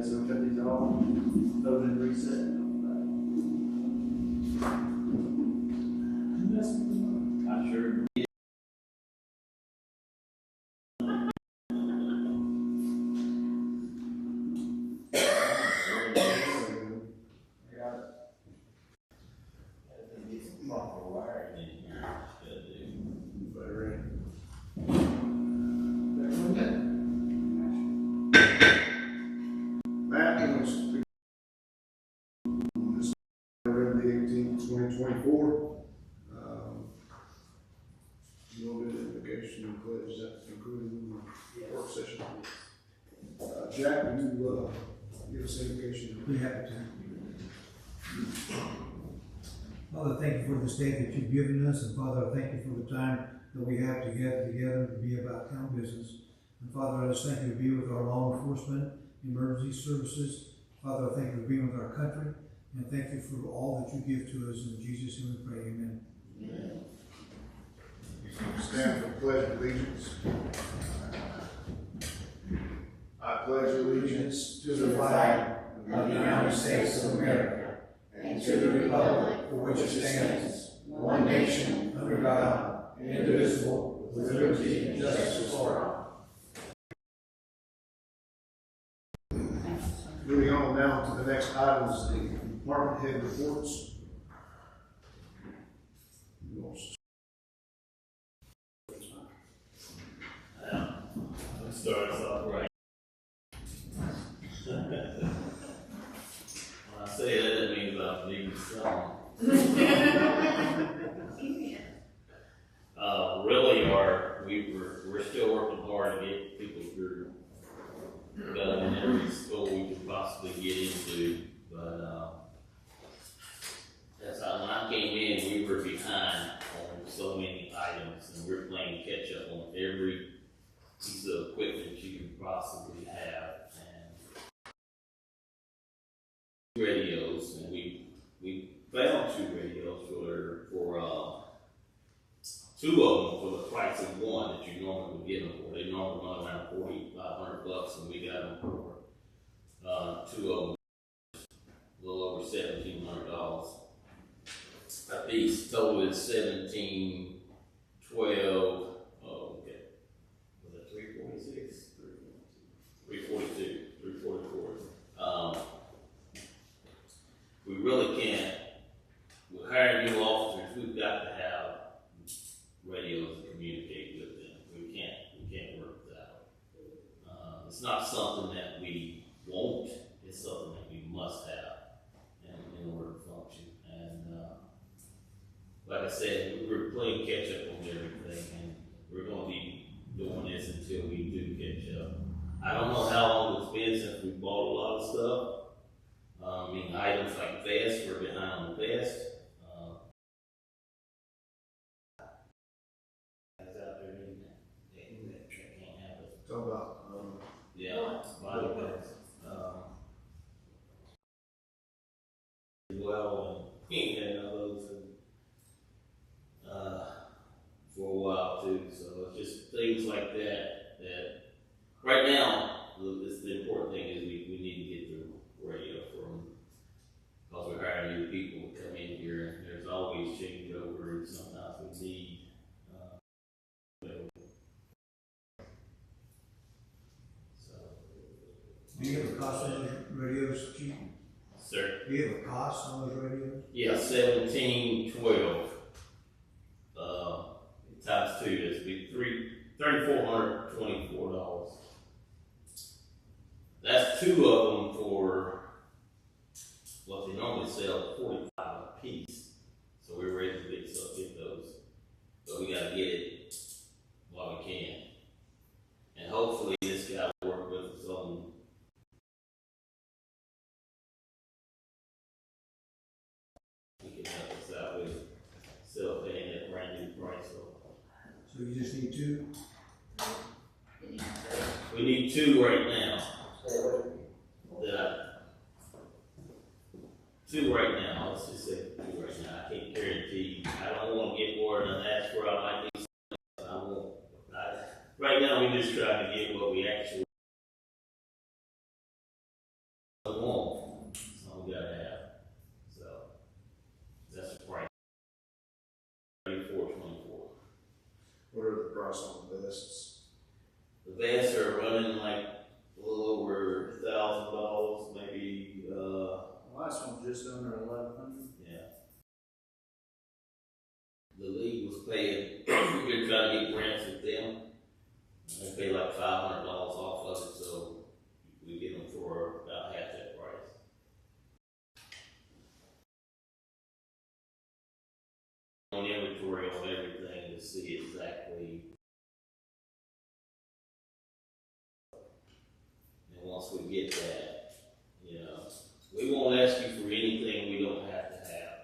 guys will cut these off, open and reset. Not sure. Matt, this November the 18th, 2024. You will do the invocation and pledge that concluding the work session. Jack, will you give us the invocation? Be happy to. Father, thank you for this day that you've given us, and Father, I thank you for the time that we have to get together to be about town business. And Father, I just thank you to be with our law enforcement, emergency services. Father, I thank you for being with our country, and thank you for all that you give to us. In Jesus' name we pray, amen. Amen. Stand for the pledge of allegiance. I pledge allegiance to the flag of the United States of America and to the republic for which it stands, one nation, under God, indivisible, with liberty and justice for all. Moving on now to the next item is the department head reports. Let's start us off right. When I say that, that means I'm leaving some. We're still working hard to get people through. We've got them in every school we could possibly get into, but that's how when I came in, we were behind on so many items, and we're playing catch up on every piece of equipment you can possibly have, and radios, and we found 2 radios for two of them for the price of one that you normally would get them for. They normally run around $4,500, and we got them for 2 of them, a little over $1,700 a piece. Total is 17, 12. Oh, okay. Was that 346? 342, 344. We really can't. We're hiring new officers. We've got to have radios to communicate with them. We can't work without. It's not something that we won't. It's something that we must have in order to function. And like I said, we're playing catch up on everything, and we're going to be doing this until we do catch up. I don't know how long it's been since we bought a lot of stuff. Items like vests, we're behind on the vest. Guys out there needing that can't have it. Talk about, Body bags. Well, and we ain't had none of those for a while too. So it's just things like that. That right now, the important thing is we need to get the radio for them. Because we're hiring new people to come in here, and there's always changeover, and sometimes we need. Do you have a cost on those radios, Chief? Sir? Do you have a cost on those radios? Yeah, 1712. Times 2, that's be $3,424. That's 2 of them for what they normally sell $45 a piece. So we're ready to get those. But we gotta get it while we can. And hopefully this guy will work with us on he can help us out with still paying that brand new price. So you just need 2? We need 2 right now. 2 right now. Let's just say 2 right now. I can't guarantee. I don't want to get more than that's where I might be. Right now, we're just trying to get what we actually price on the vests? The vests are running like a little over $1,000, maybe, Last one just under 1,100. yeah. The league was paying, we've been trying to get grants with them. They pay like $500 off of it, so we get them for about half that price. On inventory on everything to see exactly. And once we get that, you know, we won't ask you for anything we don't have to have.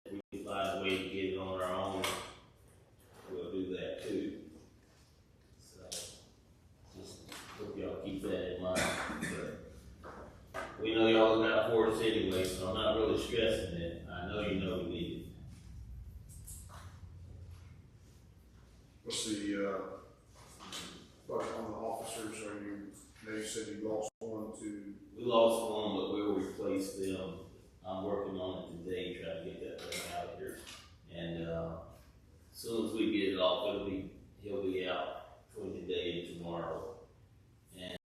If we can find a way to get it on our own, we'll do that too. So, just hope y'all keep that in mind. But we know y'all look out for us anyway, so I'm not really stressing it. I know you know we need it. What's the, budget on the officers? You said you lost one to, We lost one, but we'll replace them. I'm working on it today, trying to get that thing out of here. And as soon as we get it off, he'll be out between today and tomorrow. And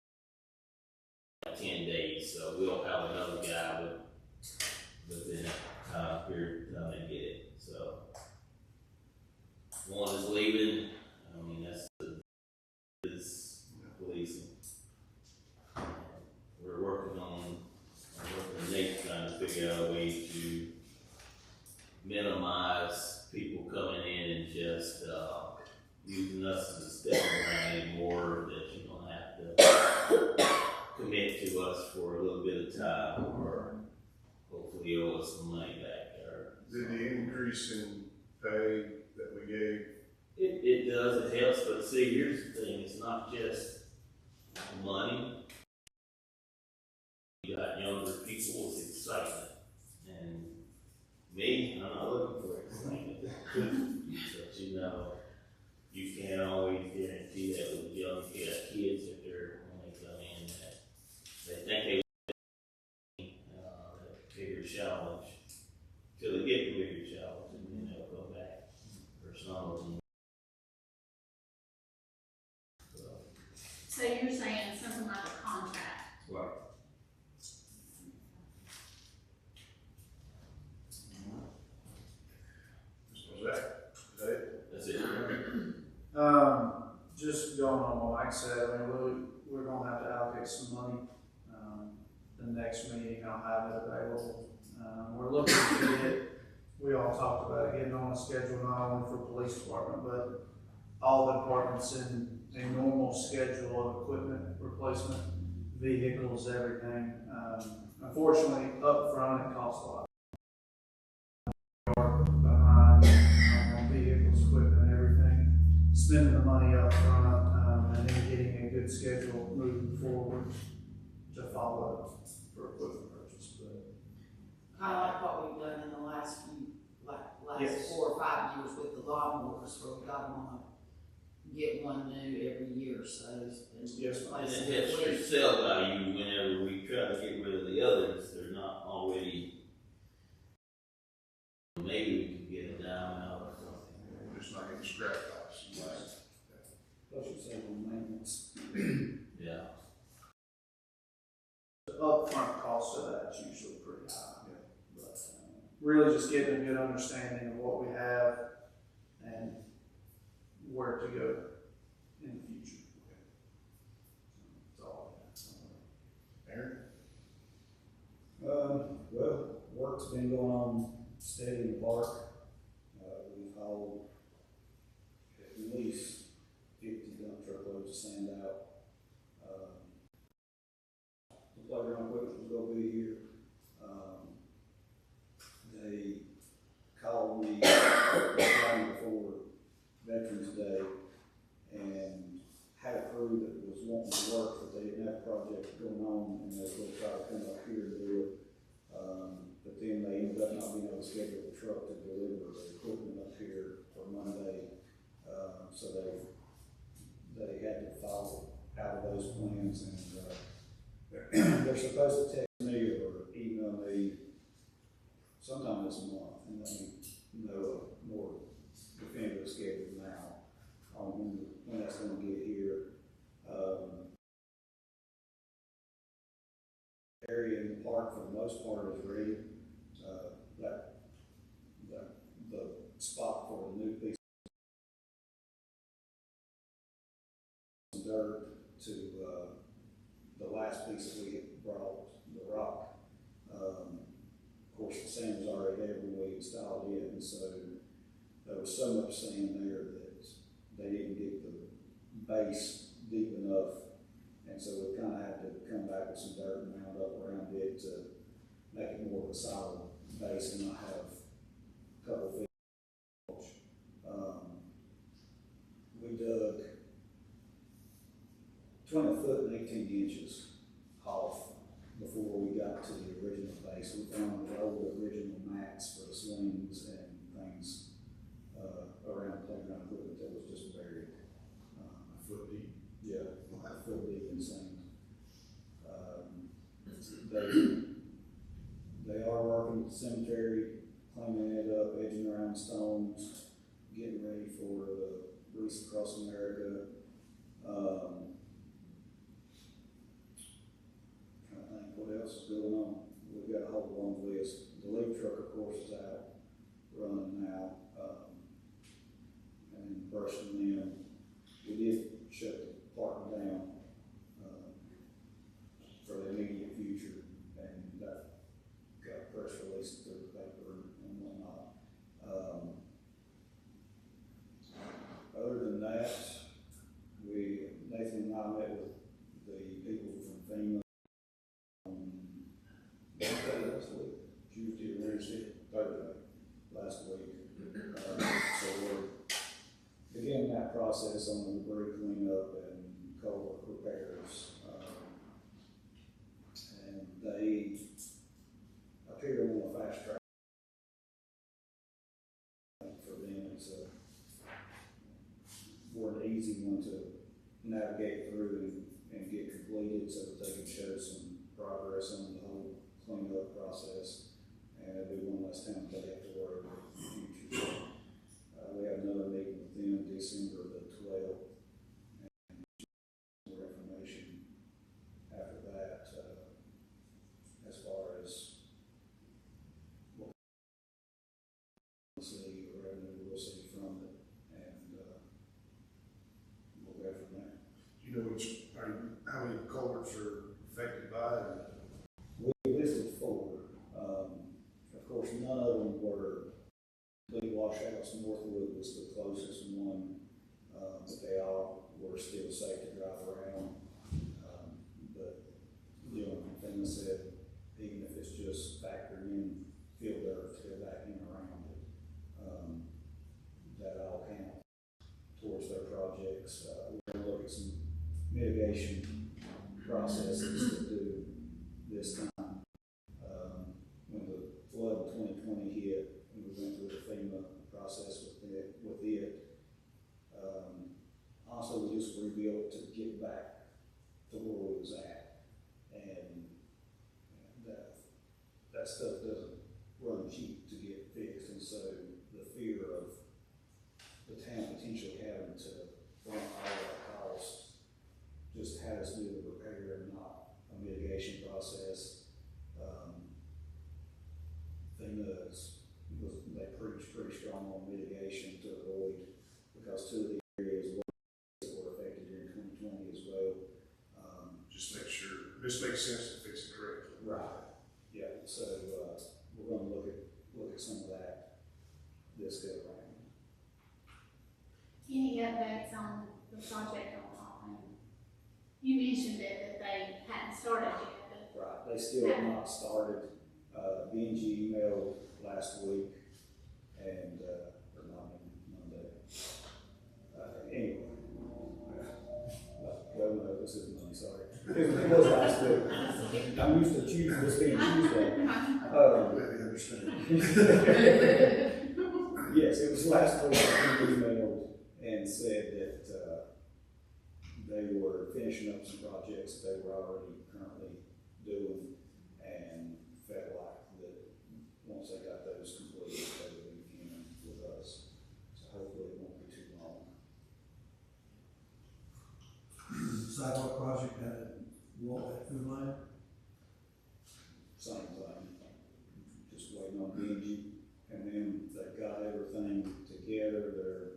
10 days, so we'll have another guy within that time period to come and get it. So one is leaving. I mean, that's is policing. We're working on Nate trying to figure out a way to minimize people coming in and just using us as a stepping ground anymore, that you don't have to commit to us for a little bit of time or hopefully owe us some money back. did the increase in pay that we gave? It does, it helps, but see, here's the thing, it's not just money. You got younger people with excitement, and me, I'm not looking for excitement. But you know, you can't always guarantee that with young kids that they're, when they come in, that they think they that bigger challenge, till they get the bigger challenge, and then they'll go back, or some of them. So you're saying something like a contract? Right. Mr. Zach, is that it? That's it. Just going on what Mike said, I mean, we're gonna have to allocate some money. The next meeting, I'll have it available. We're looking to get, we all talked about it, getting on a schedule not only for police department, but all the departments in a normal schedule of equipment replacement, vehicles, everything. Unfortunately, up front, it costs a lot. Behind on vehicles, equipment, everything, spending the money up front, and then getting a good schedule moving forward to follow for equipment purchase. But Kind of like what we've done in the last few, last Yes. 4 or 5 years with the lawnmowers, where we got them on get one new every year, so. Yes, And it hits your sell value whenever we try to get rid of the others, they're not already, maybe we could get a dime out or something. We're just not getting scrap costs. plus you save on maintenance. Yeah. The upfront cost of that's usually pretty high. But really just getting a good understanding of what we have and where to go in the future. That's all I got. Aaron? Well, work's been going on steady in the park. We've hauled at least 50 dump truckloads of sand out. The playground equipment was gonna be here. They called me right before Veterans Day and had a crew that was wanting to work, but they didn't have a project going on, and they were going to try to come up here and do it. But then they ended up not being able to schedule the truck to deliver the equipment up here for Monday. So they had to follow out of those plans, and they're supposed to text me or email me sometime this month and let me know a more definitive schedule on when that's gonna get here. Area in the park for the most part is ready. The spot for the new piece of dirt to, the last piece that we had brought, the rock. Of course, the sand was already there when we installed it, and so there was so much sand there that they didn't get the base deep enough. And so we kind of had to come back with some dirt and round up around it to make it more of a solid base and not have a couple of feet. We dug 20 foot and 18 inches off before we got to the original base. We found the old original mats for the swings and things around playground equipment that was just buried. A foot deep. Yeah, a foot deep in sand. They are working at the cemetery, cleaning it up, edging around stones, getting ready for the Grease Across America. Trying to think what else is going on. We've got a whole long list. The leaf truck, of course, is out, running now, and brushing them. We did shut the park down for the immediate future, and that got a press release through the paper and whatnot. Other than that, Nathan and I met with the people from FEMA on last week, Tuesday or Wednesday, Thursday last week. So we're beginning that process on the debris cleanup and culvert repairs. And they appear on a fast track. For them, it's an easy one to navigate through and get completed so that they can show some progress on the whole cleanup process. And it'll be one less time they have to worry about in the future. We have another meeting with them December the 12th. And more information after that, as far as what we'll see, the revenue we'll see from it, and we'll go from there. Do you know how many culverts are affected by it? We listed 4. Of course, none of them were big washouts. Northwood was the closest one, but they all were still safe to drive around. But the only thing I said, even if it's just factoring in field dirt to go back in around it, that all count towards their projects. We're going to look at some mitigation processes to do this time. When the flood in 2020 hit, and we went through the FEMA process with it. Also, we just rebuilt to get back to where we was at, and that stuff doesn't run cheap to get fixed, and so the fear of the town potentially having to run all that cost just had us do the repair and not a mitigation process. They preach pretty strong on mitigation to avoid, because 2 of the areas that were affected during 2020 as well. Just make sure, this makes sense to fix it correctly. Right. Yeah, so we're going to look at some of that this go around. Any updates on the project on Hawthorne? You mentioned that they hadn't started yet, but. Right, they still have not started. BNG emailed last week, and or not Monday. Anyway, well, this is Monday. Sorry, it was last week. I'm used to Tuesday, this being Tuesday. Completely understand. Yes, it was last week. I emailed and said that they were finishing up some projects that they were already currently doing, and felt like that once they got those completed, they would begin with us. So hopefully it won't be too long. bid you, and then they've got everything together, they're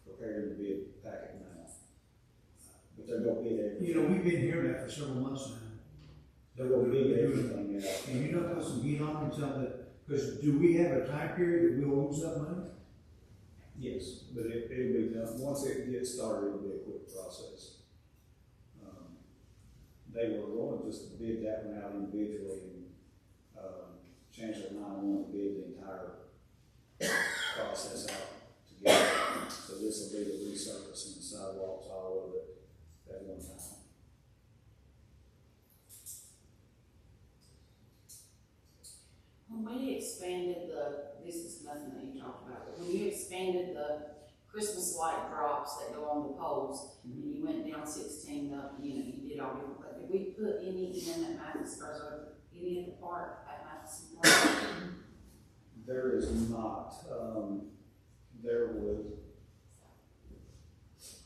preparing the bid packet now. But they're gonna bid everything. You know, we've been hearing that for several months now. They're gonna bid everything out. And you know, put some heat on until because do we have a time period that we'll lose that money? Yes, but it'll be done, once it gets started, it'll be a quick process. They were going to just bid that one out individually and, change their mind and bid the entire process out together. So this will be the resurfacing the sidewalks, all of it at one time. When you expanded this is nothing that you talked about, but when you expanded the Christmas light drops that go on the poles, and you went down 16 up, you did all your, but did we put any in at Matheson, or any at the park at Matheson Park? There is not, there was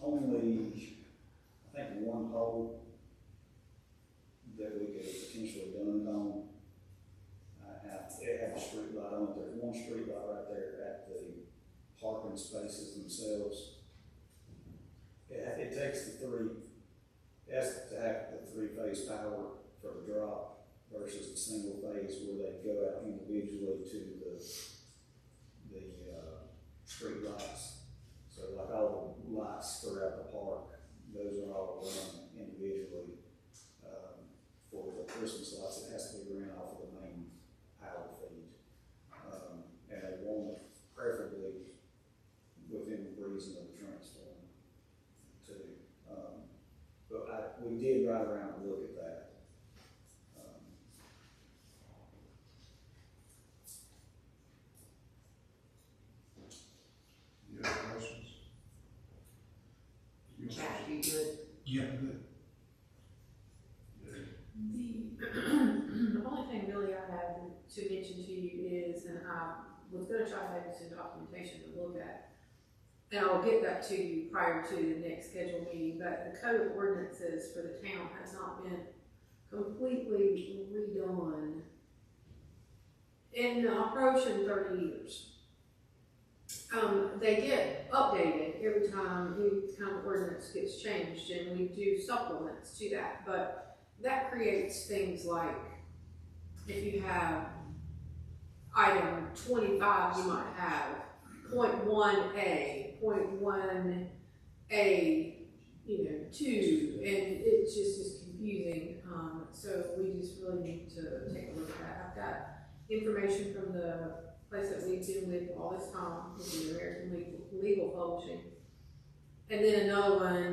only, I think, one pole that we could have potentially done it on. It had a street light on it. There's one street light right there at the parking spaces themselves. It takes it has to have the 3-phase power for the drop versus the single phase where they go out individually to the street lights. So like all the lights throughout the park, those are all run individually. For the Christmas lights, it has to be ran off of the main power feed. And they want it preferably within reason of the transformer too. But we did ride around and look at that. You have questions? Jack, you good? Yeah, good. The only thing really I have to mention to you is, and I was gonna try to have some documentation to look at, and I'll get that to you prior to the next scheduled meeting, but the code of ordinances for the town has not been completely redone in approaching 30 years. They get updated every time any kind of ordinance gets changed, and we do supplements to that, but that creates things like, if you have item 25, you might have .1A, .1A, 2, and it's just confusing. So we just really need to take a look at that. I've got information from the place that we've been with all this time, with the American Legal Publishing. And then another one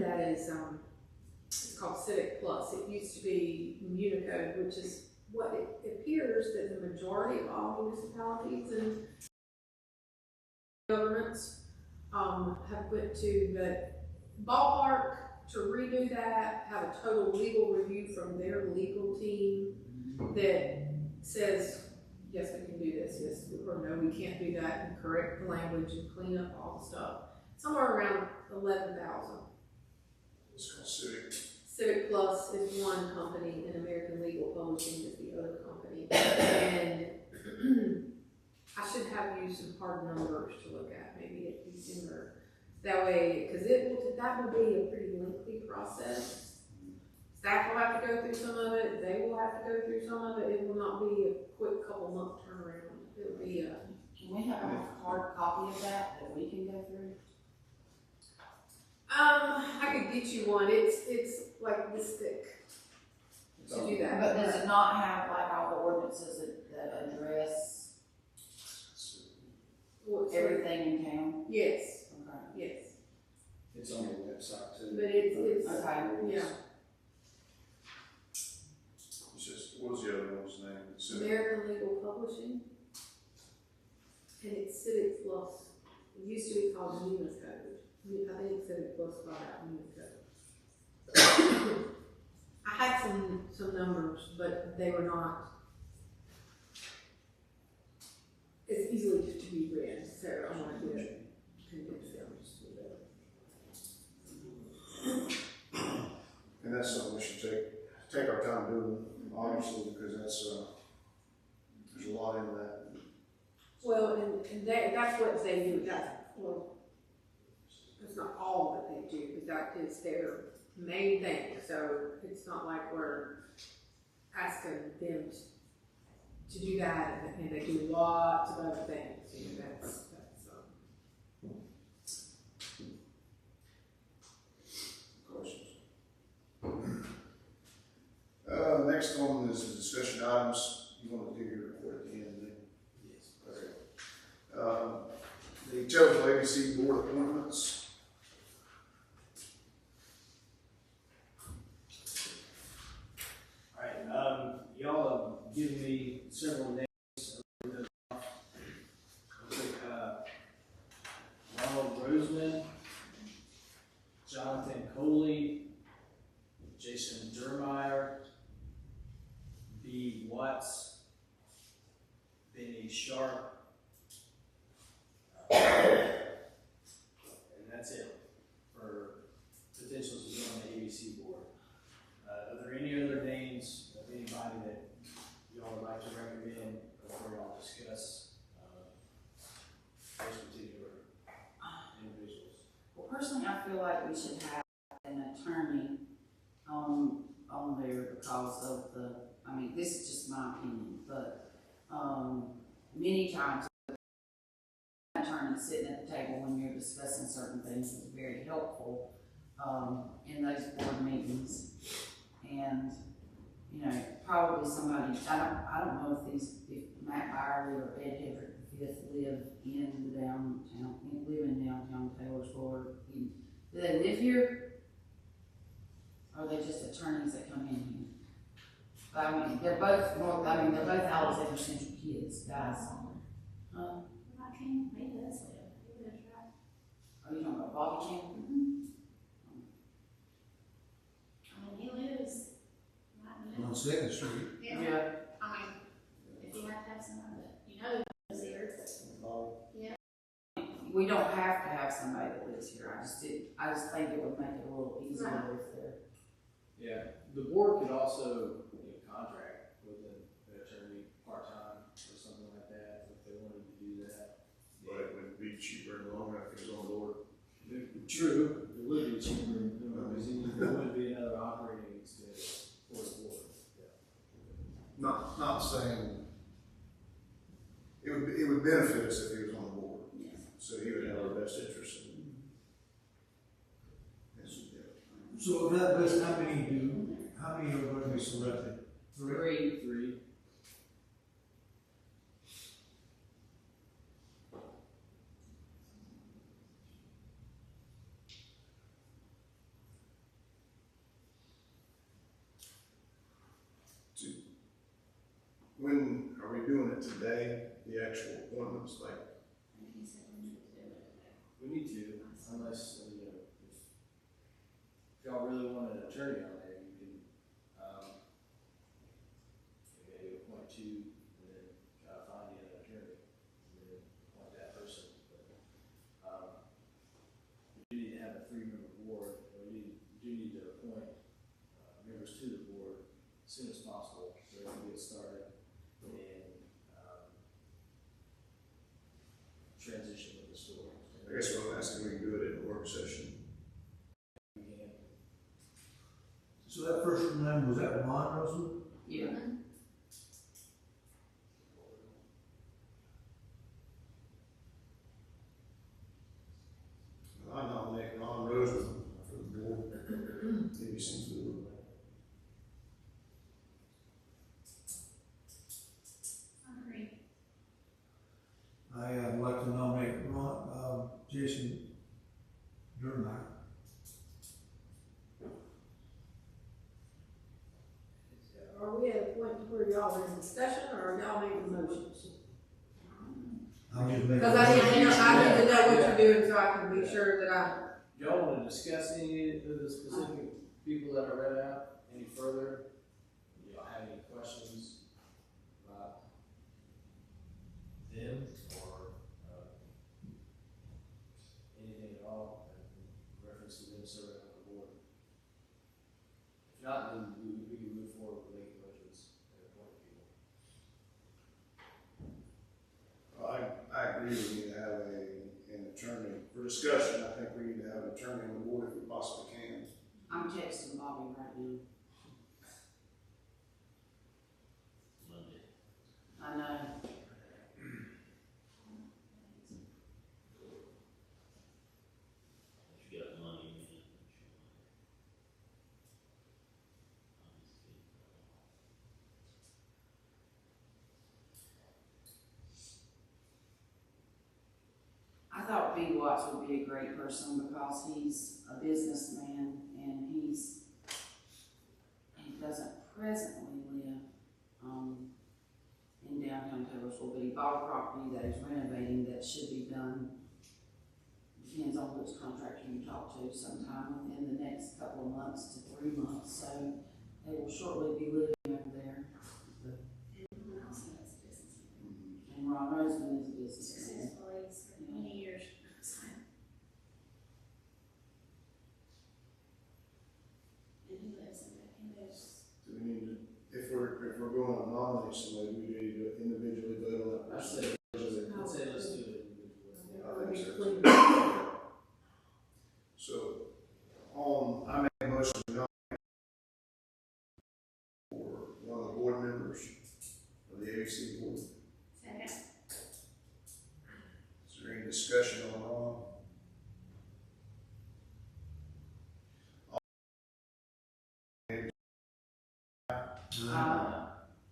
that is, it's called Civic Plus. It used to be Municode, which is what it appears that the majority of all municipalities and governments have went to, but ballpark to redo that, have a total legal review from their legal team that says, yes, we can do this, yes, or no, we can't do that, and correct the language and clean up all the stuff. Somewhere around 11,000. It's called Civic. Civic Plus is one company, and American Legal Publishing is the other company. And I should have you some hard numbers to look at, maybe at December. That way, because that will be a pretty lengthy process. Staff will have to go through some of it, they will have to go through some of it. It will not be a quick couple month turnaround. It'll be a. Can we have a hard copy of that we can go through? I could get you one. It's like this thick to do that. But does it not have like all the ordinances that address everything in town? Yes, Okay. yes. It's on the website too. But it's Okay. yeah. It's just, what was the other one's name? Civic. American Legal Publishing, and it's Civic Plus. It used to be called Municode. I think Civic Plus bought out Municode. I had some numbers, but they were not as easily to be read, so I want to do it. Condense them just a little bit. And that's something we should take our time doing, obviously, because that's, there's a lot in that. and that's what they do, well, it's not all that they do, but that is their main thing, so it's not like we're asking them to do that, and they do lots of other things, you know, that's. Questions? Next one is the discussion items. You want to do your report at the end, then? Yes. Okay. The Telephone ABC board appointments. Alright, y'all have given me several names. Ronald Roseman, Jonathan Coley, Jason Dermeyer, B. Watts, Benny Sharp, and that's it for potentials to be on the ABC board. Are there any other names of anybody that y'all would like to recommend before y'all discuss those particular individuals? Well, personally, I feel like we should have an attorney on there because of the, I mean, this is just my opinion, but many times an attorney sitting at the table when you're discussing certain things is very helpful in those board meetings. And, you know, probably somebody, I don't know if Matt Byerly or Ed Hedrick V live in downtown Taylorsville. Do they live here? Or are they just attorneys that come in here? But I mean, they're both Alexander Central kids, guys. I can't make this live. He lives right. Are you talking about Bobby King? I mean, he lives right in On Second Street. Yeah. I mean, if you have to have someone that you know lives there. We don't have to have somebody that lives here. I just think it would make it a little easier Right. if they're. Yeah, the board could also contract with an attorney part-time or something like that if they wanted to do that. But it would be cheaper in the long run if it was on board. True, it would be cheaper, because there would be another operating expense for the board. Not saying, it would benefit us if he was on the board. Yeah. So he would have our best interest in. So of that list, how many are going to be selected? Three. When are we doing it today, the actual appointments, like? He said we need to do it. We need to, unless, if y'all really want an attorney on there, you can, maybe appoint two, and then try to find the other attorney, and then appoint that person. But, we do need to have a 3-member board, and we do need to appoint, members to the board as soon as possible, so we can get started and, transition with the store. I guess what I'm asking, we can do it in a work session. We can. So that first name, was that Ron Roseman? Yeah. I nominate Ron Roseman for the board, ABC board. I agree. I'd like to nominate Jason Dermeyer. Are we at a point where y'all are in discussion, or are y'all making motions? I'll just make. Because I need to know what you're doing, so I can be sure that I. Y'all want to discuss any of the specific people that are read out any further? Do y'all have any questions about them or anything at all in reference to them serving on the board? If not, then we can move forward with making motions and appointing people. I agree we need to have an attorney, for discussion, I think we need to have an attorney on the board if we possibly can. I'm texting Bobby right now. Monday. I know. If you got money, man. I thought B. Watts would be a great person because he's a businessman and he doesn't presently live, in downtown Taylorsville, but he bought a property that he's renovating that should be done. Depends on which contractor you talk to, sometime within the next couple of months to 3 months, so they will shortly be living over there. Everyone else knows business. And Ron Roseman is a businessman. Successfully for many years. And he lives in Do we need to, if we're going to nominate somebody, we need to individually vote on that I person? said, let's do it individually. I think so. So, I make a motion to nominate for one of the board members of the ABC board. Second. Is there any discussion on Ron?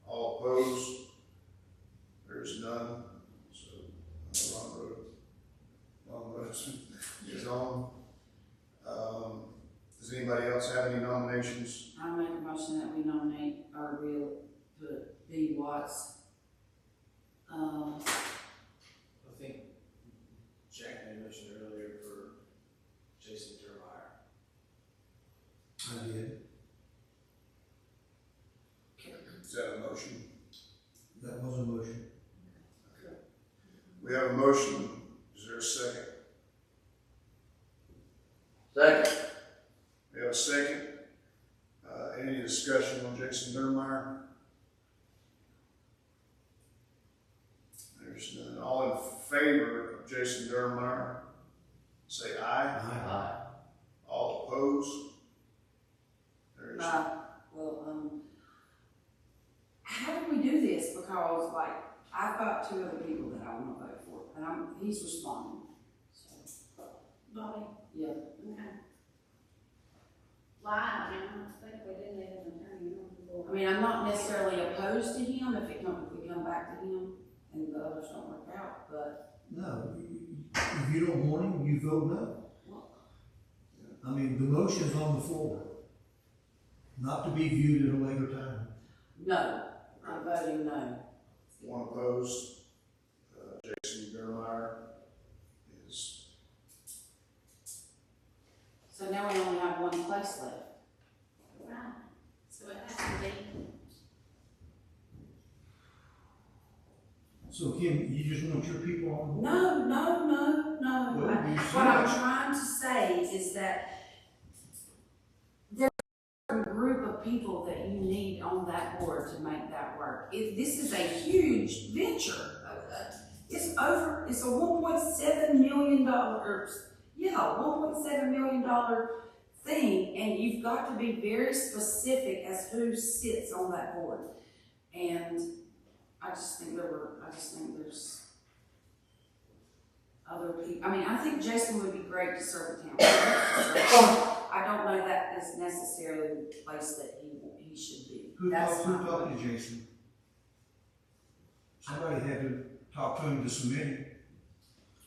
All opposed? There's none, so Ron Rhodes is on. Does anybody else have any nominations? I make a motion that we nominate, or we'll put B. Watts. I think Jack made a motion earlier for Jason Termeyer. I did. Is that a motion? That was a motion. We have a motion. Is there a second? Second. We have a second. Any discussion on Jason Dermeyer? There's none. All in favor of Jason Dermeyer, say aye. Aye. All opposed? There is How do we do this? Because like, I've got 2 other people that I want to vote for, and he's responding, so. Bobby. Yeah. Okay. Well, I think we do need an attorney on the board. I mean, I'm not necessarily opposed to him if we come back to him and the others don't work out, but. No, if you don't want him, you vote no. I mean, the motion's on the floor, not to be viewed at a later time. No, I'm voting no. one opposed. Jason Dermeyer is, So now we only have 1 place left. Right. So it has to be. So Kim, you just want your people on board? No. Well, you What I'm said- trying to say is that there's a group of people that you need on that board to make that work. This is a huge venture. It's a $1.7 million, $1.7 million thing, and you've got to be very specific as who sits on that board. And I just think there's other people. I mean, I think Jason would be great to serve the town. I don't know that is necessarily the place that he should be. Who That's talked my- to Jason? Somebody had to talk to him to submit him.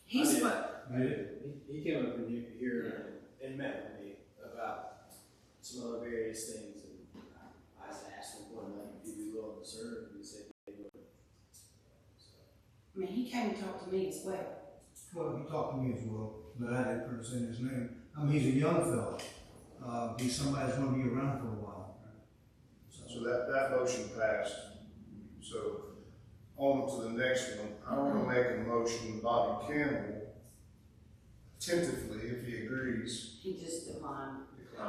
He's I what? Did it? He came up here and met with me about some other various things, and I asked him what night if he'd be willing to serve, and he said he would. I mean, he came and talked to me as well. Well, he talked to me as well, but I didn't present his name. I mean, he's a young fellow. He's somebody that's gonna be around for a while. so that motion passed. So, on to the next one. I want to make a motion, Bobby Campbell, tentatively, if he agrees, He just declined. I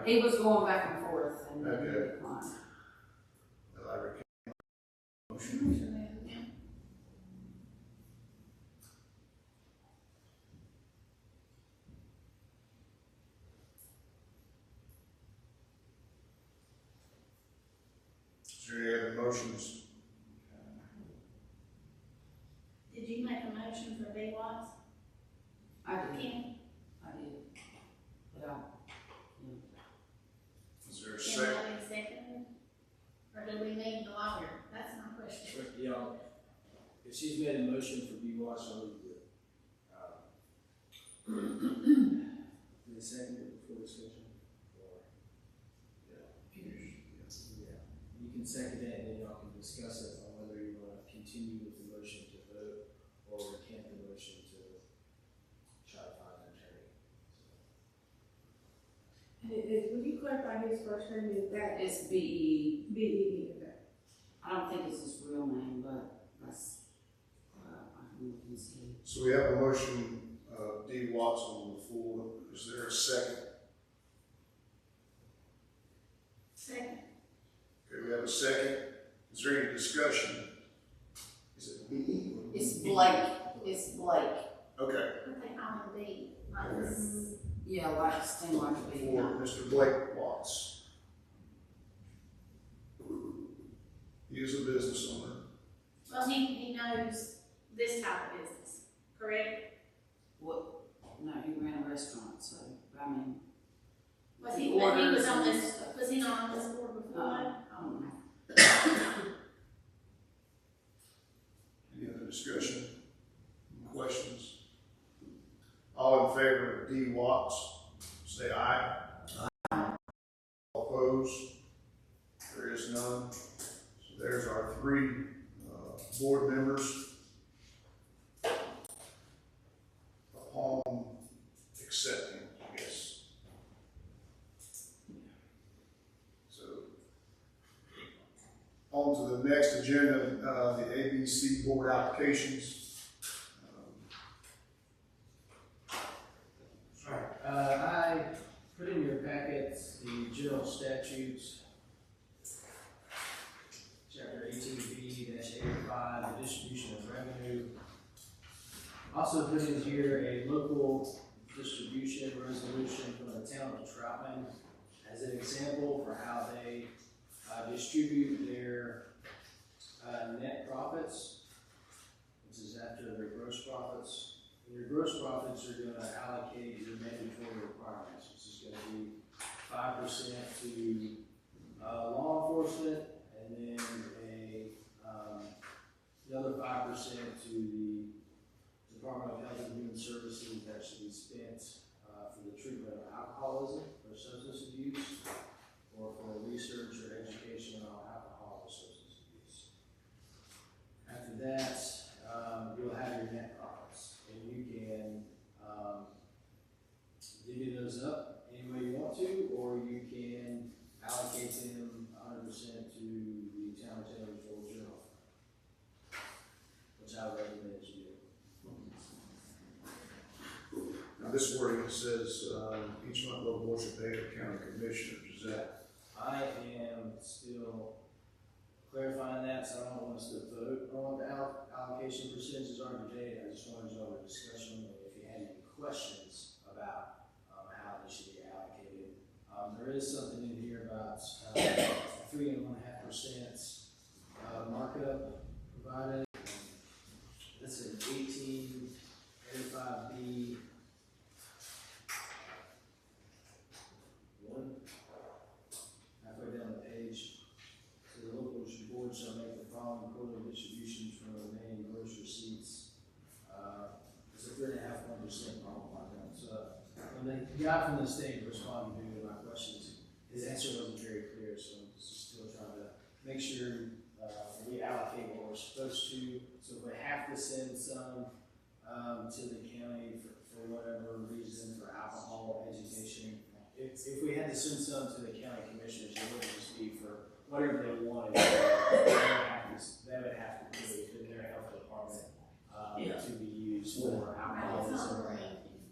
He was going back and forth and then he Okay. declined. recant motion. motions. Did you make a motion for B Watts? I did, Ken? I did. But Is there a Can second? I be seconded? Or do we need the lawyer? That's my question. But, y'all, if she's made a motion for B Watts, I'll leave it. The second before discussion, or, yeah, you can second it and then y'all can discuss it on whether you wanna continue with the motion to vote or recant the motion to try to find an attorney. Would you clarify his first name, is that it's B.E. B-E-E, okay? I don't think it's his real name, but that's, I can look and see. So we have a motion, D. Watts on the floor. Is there a second? Second. Okay, we have a second. Is there any discussion? Is it B? It's Blake, it's Blake. Okay, I think I'm a B. Like Okay. this. Yeah, like, seem like a B. for Mr. Blake Watts. He is a business owner. Well, he knows this type of business, correct? No, he ran a restaurant, so, I mean. Was he, he but he was orders on and this, stuff. was he not on this board before? I Oh, don't know. Any other discussion? Any questions? All in favor of D. Watts, say aye. Aye. All opposed? There is none. So there's our three board members. Upon accepting, I guess. So, on to the next agenda, the ABC board applications. I put in your packets the general statutes, chapter 18B-85, the distribution of revenue. Also put in here a local distribution resolution from the town of Troutman as an example for how they distribute their net profits. This is after their gross profits. And your gross profits are going to allocate your mandatory requirements. This is going to be 5% to law enforcement, and then another 5% to the Department of Health and Human Services that should be spent for the treatment of alcoholism or substance abuse, or for research or education on alcohol or substance abuse. After that, you'll have your net profits, and you can divvy those up any way you want to, or you can allocate them 100% to the town of Taylor's Old General, which I would recommend you do. Now, this wording says, each month local board should pay the county commissioners. Is that? I am still clarifying that, so I don't want us to vote on the allocation percentages are today. I just wanted y'all to discussion, and if you had any questions about how they should be allocated. There is something in here about 3.5% markup provided. That's an 1885B. Halfway down the page, so the local board shall make the following quarterly distributions from the remaining gross receipts. It's a 3.5% markup. So when the guy from the state responded to my questions, his answer wasn't very clear, so I'm just still trying to make sure we allocate what we're supposed to. So if we have to send some to the county for whatever reason, for alcohol education, if we had to send some to the county commissioners, it wouldn't just be for whatever they wanted. They would have to do it in their health department to be used for alcoholism.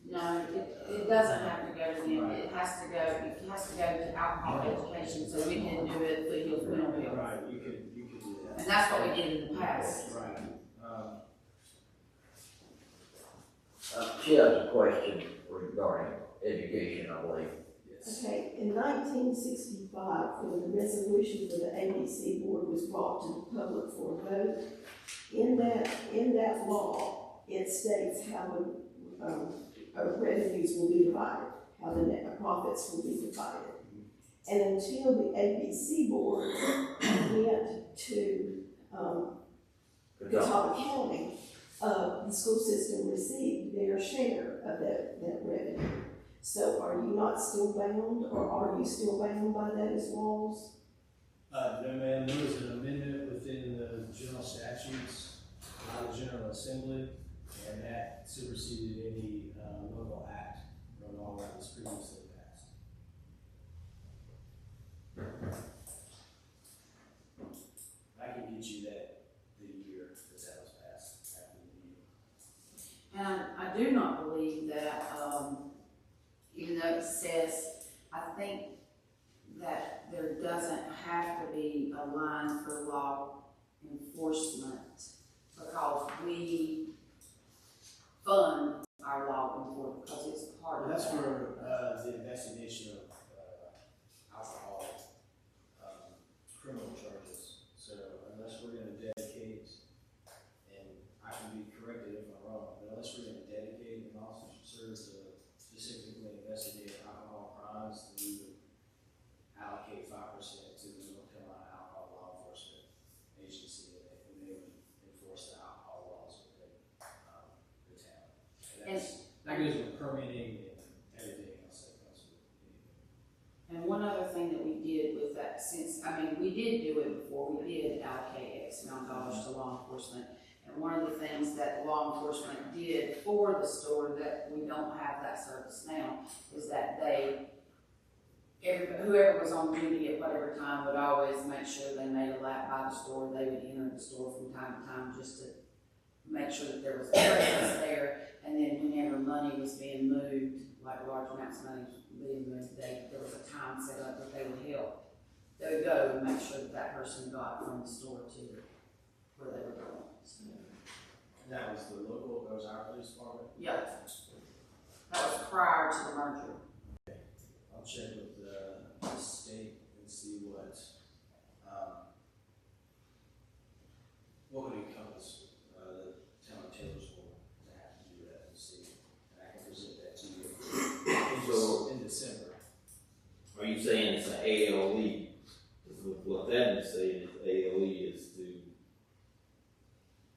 No, it doesn't have to go to them, it has to go to alcohol education, so we can do it, but you'll put on it. Right, you could do that. And that's what we did in the past. Right. She has a question regarding education, I believe. Yes. Yes. Okay, in 1965, when the resolution for the ABC board was brought to the public for a vote, in that law, it states how the revenues will be divided, how the net profits will be divided. And until the ABC board went to Catawba County, the school system received their share of that revenue. So are you not still bound, or are you still bound by those laws? No, ma'am, there was an amendment within the general statutes by the General Assembly, and that superseded any, local act or law that was previously passed. I can get you the year that was passed after the meeting. And I do not believe that, even though it says, I think that there doesn't have to be a line for law enforcement, because we fund our law enforcement, because it's part of That's that. for, the investigation of, alcohol, criminal charges. So unless we're gonna dedicate, and I can be corrected if I'm wrong, but unless we're gonna dedicate an officer to specifically investigate alcohol crimes, we would allocate 5% to the North Carolina Alcohol Law Enforcement Agency, and they would enforce the alcohol laws within, the town. And that goes with permitting and everything else that comes with it. And one other thing that we did with that, we did do it before, we did allocate X amount of dollars to law enforcement. And one of the things that law enforcement did for the store, that we don't have that service now, is that whoever was on duty at whatever time would always make sure they made a lap by the store. They would enter the store from time to time just to make sure that there was a presence there. And then whenever money was being moved, like large amounts of money being moved, there was a time set up that they would help. They would go and make sure that that person got from the store to where they were going. So, And that was the local, that was our police department? yeah, that was prior to the merger. I'll check with the state and see what would encompass, the town of Taylorsville to have to do that and see, and I can present that to you in December. Are you saying it's an ALE? What that is saying is ALE is to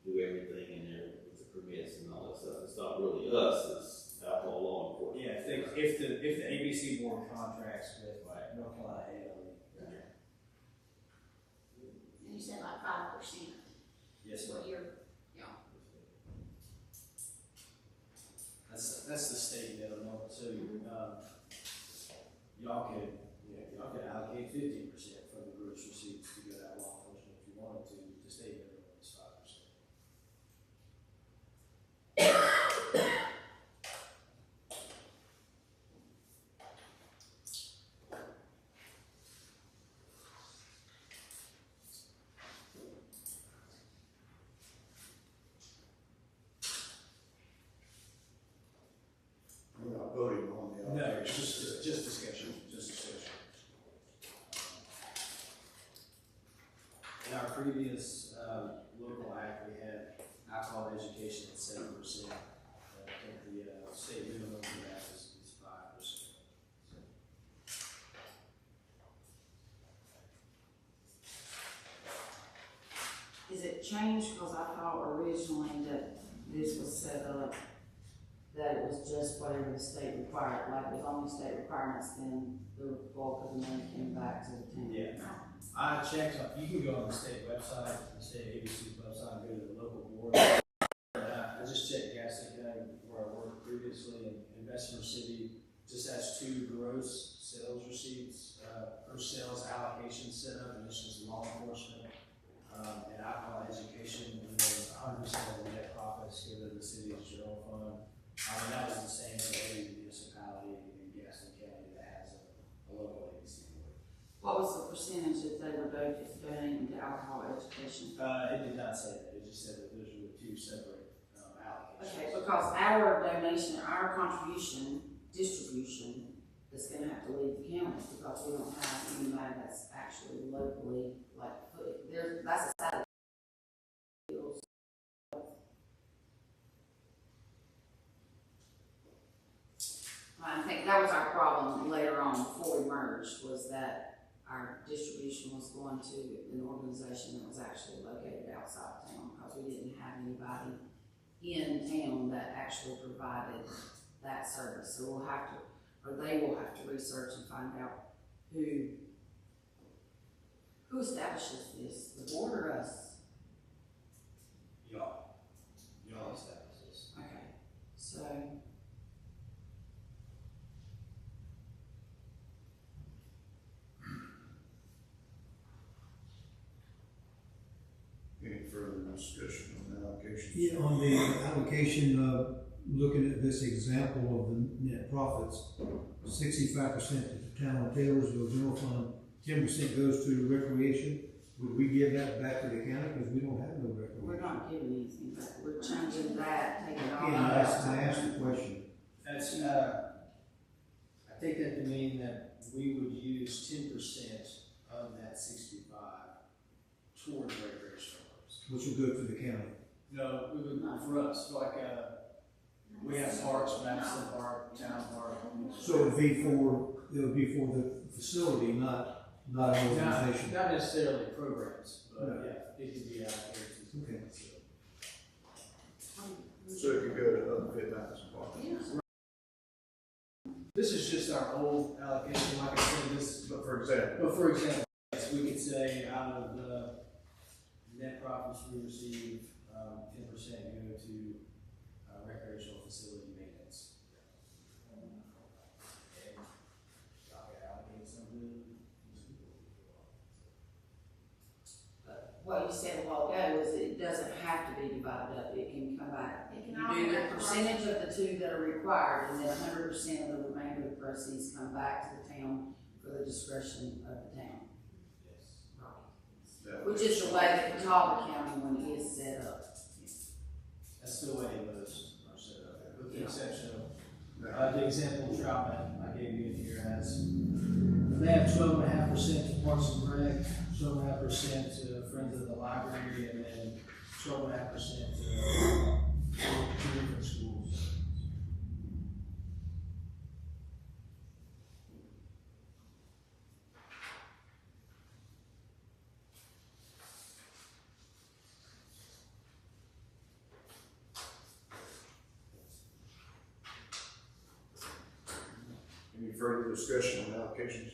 do everything in there with the permits and all that stuff. It's not really us, it's alcohol law enforcement. Yeah, if the ABC board contracts with North Carolina ALE. You said like 5%. Yes, ma'am. What you're, That's the state level number. So, y'all could allocate 15% from the gross receipts to go to law enforcement if you wanted to. The state minimum is 5%. We're not voting on the. No, it's just discussion, In our previous, local act, we had alcohol education at 7%. I think the, state minimum for that is 5%. Is it changed? Because I thought originally that this was set up, that it was just whatever the state required, like with only state requirements, then the bulk of the money came back to the town. Yeah. I checked, you can go on the state website, the state ABC's website, and go to the local board. I just checked Gaston County where I worked previously, in Bessemer City just has 2 gross sales receipts, or sales allocations set up, and it's just law enforcement, and alcohol education, and then 100% of the net profits go to the city's general fund. And that was the same for every municipality in Gaston County that has a local ABC board. What was the percentage that they were donating to alcohol education? It did not say that, it just said that those were 2 separate, allocations. Okay, because our donation, our contribution, distribution, that's gonna have to leave the county because we don't have anybody that's actually locally, like, put, there, that's a side of the deal. I think that was our problem later on before we merged, was that our distribution was going to an organization that was actually located outside of town because we didn't have anybody in town that actually provided that service. So we'll have to, or they will have to research and find out who establishes this, the board or us? Y'all establish this. Okay, so. Any further discussion on the allocation? Yeah, on the allocation, looking at this example of the net profits, 65% to the town of Taylorsville general fund, 10% goes to recreation. Would we give that back to the county, because we don't have no recreation? We're not giving anything back, we're changing that, taking it all Yeah, out. I asked the question. That's, I take that to mean that we would use 10% of that 65 toward recreational purposes. Which will go to the county. No, we would, for us, like, we have parks, Madison Park, Town Park. So it would be for the facility, not an organization. Not necessarily programs, but No. yeah, it could be allocated to. Okay. So it could go to other 5,000 parks. Yeah. This is just our old allocation, like I said, this, But for example, yes, we could say out of the net profits we receive, 10% go to recreational facility maintenance. And y'all can allocate something. What you said a while ago is it doesn't have to be divided up, it can come back. It can You all do go the back to percentage of the two that are required, and then 100% of the remainder of the proceeds come back to the town for the discretion of the town. Yes. that Which is the way that Catawba County one is set up. That's the way most are set up, with the Yeah. exception of that- the example Troutman I gave you in here has, they have 12.5% to Parks and Rec, 12.5% to Friends of the Library, and then 12.5% to two different schools. Any further discussion on allocations?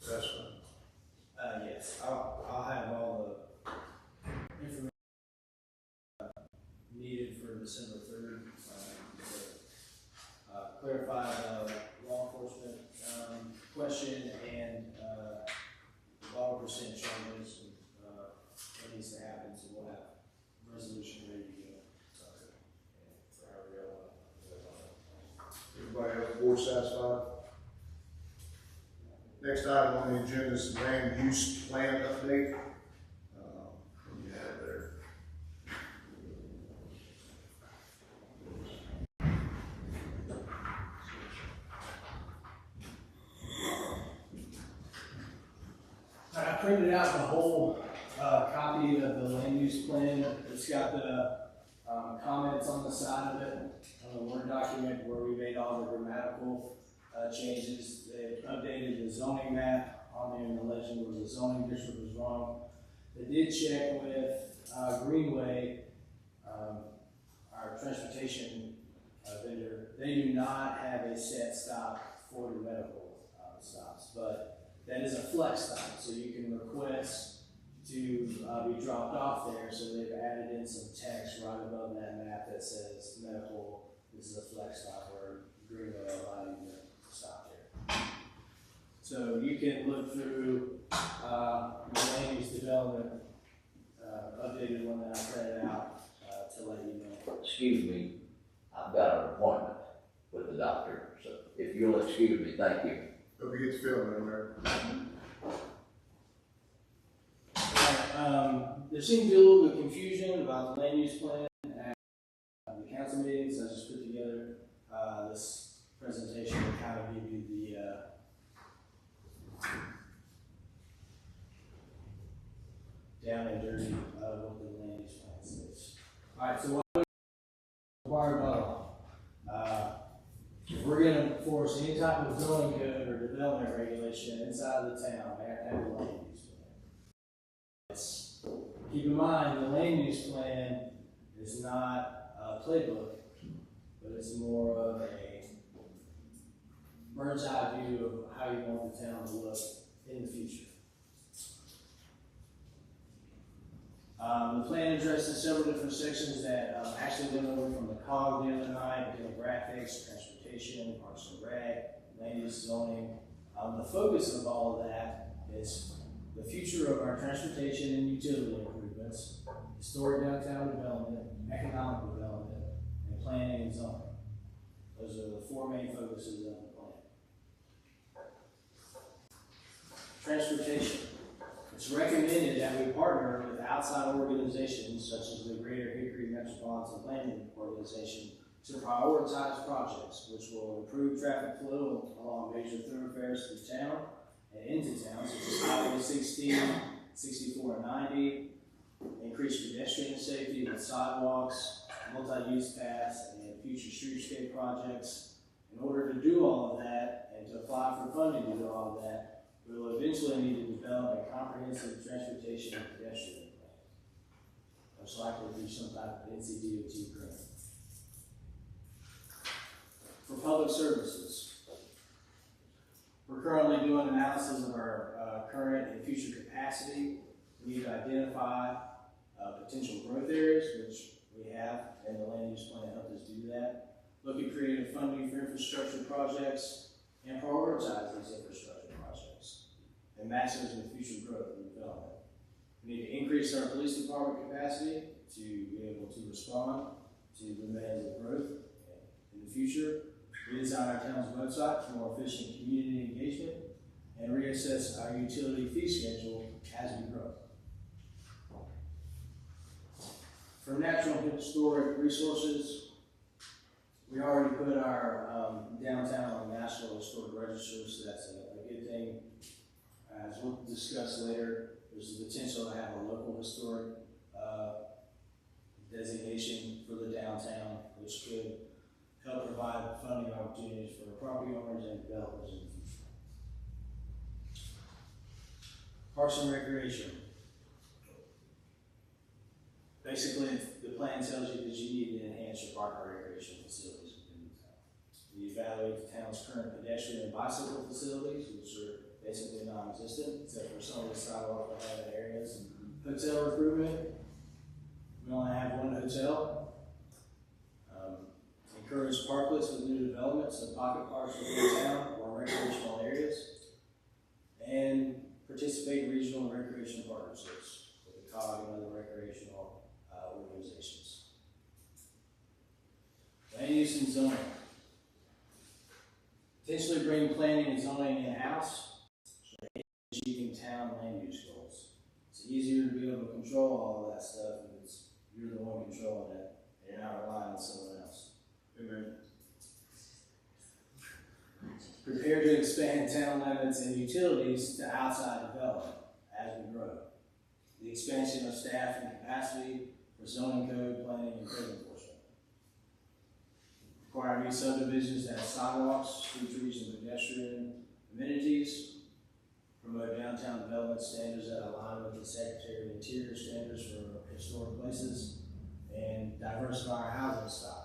That's fine. Yes, I'll have all the information needed for December 3rd, to clarify the law enforcement, question and, dollar percent charges, and, what needs to happen, so we'll have resolution ready to go. For however y'all Everybody else, board satisfied? Next item on the agenda is land use plan update. What do you have there? I printed out the whole, copy of the land use plan. It's got the, comments on the side of it, on the Word document where we made all the grammatical, changes. They updated the zoning map on there, and the legend was the zoning district was wrong. They did check with, Greenway, our transportation, vendor. They do not have a set stop for the medical, stops, but that is a flex stop, so you can request to be dropped off there. So they've added in some text right above that map that says medical, this is a flex stop where Greenway allowed you to stop there. So you can look through the land use development updated one that I printed out to let you know. Excuse me, I've got an appointment with the doctor, so if you'll excuse me, thank you. Hope you get the feeling in there. There seemed to be a little bit of confusion about the land use plan at the council meetings. I just put together down and dirty what the land use plan says. Alright, so what required by law? If we're gonna enforce any type of zoning code or development regulation inside of the town, we have to have a land use plan. Keep in mind, the land use plan is not a playbook, but it's more of a bird's eye view of how you want the town to look in the future. The plan addresses several different sections that actually went over from the COG the other night: demographics, transportation, parks and rec, land use zoning. The focus of all of that is the future of our transportation and utility improvements, historic downtown development, economic development, and planning and zoning. Those are the four main focuses of the plan. Transportation. It's recommended that we partner with outside organizations such as the Greater Hickory Metropolitan Planning Organization to prioritize projects which will improve traffic flow along major thoroughfares through town and into town, such as Highway 16, 64 and 90, increase pedestrian safety with sidewalks, multi-use paths, and future streetscape projects. In order to do all of that and to apply for funding to do all of that, we will eventually need to develop a comprehensive transportation and pedestrian plan. Most likely through some type of NCDOT grant. For public services, we're currently doing analysis of our current and future capacity. We need to identify potential growth areas, which we have, and the land use plan helped us do that. Look at creative funding for infrastructure projects and prioritize these infrastructure projects and match those with future growth and development. We need to increase our police department capacity to be able to respond to the demands of growth in the future. Redesign our town's website for more efficient community engagement, and reassess our utility fee schedule as we grow. For natural and historic resources, we already put our downtown on the National Historic Register, so that's a good thing. As we'll discuss later, there's the potential to have a local historic designation for the downtown, which could help provide funding opportunities for property owners and developers in the future. Parks and recreation. Basically, the plan tells you that you need to enhance your park and recreation facilities within the town. We evaluate the town's current pedestrian and bicycle facilities, which are basically non-existent, except for some of the sidewalk areas. Hotel improvement. We only have one hotel. Encourage parklets with new developments and pocket parks within town or recreational areas. And participate in regional and recreation partnerships with the COG and other recreational organizations. Land use and zoning. Potentially bring planning and zoning in-house, achieving town land use goals. It's easier to be able to control all of that stuff if you're the one controlling it and you're not relying on someone else. Amen. Prepare to expand town limits and utilities to outside development as we grow. The expansion of staff and capacity for zoning code, planning, and code enforcement. Require new subdivisions that have sidewalks, street trees, and pedestrian amenities. Promote downtown development standards that align with the Secretary of Interior standards for historic places. And diversify our housing stock.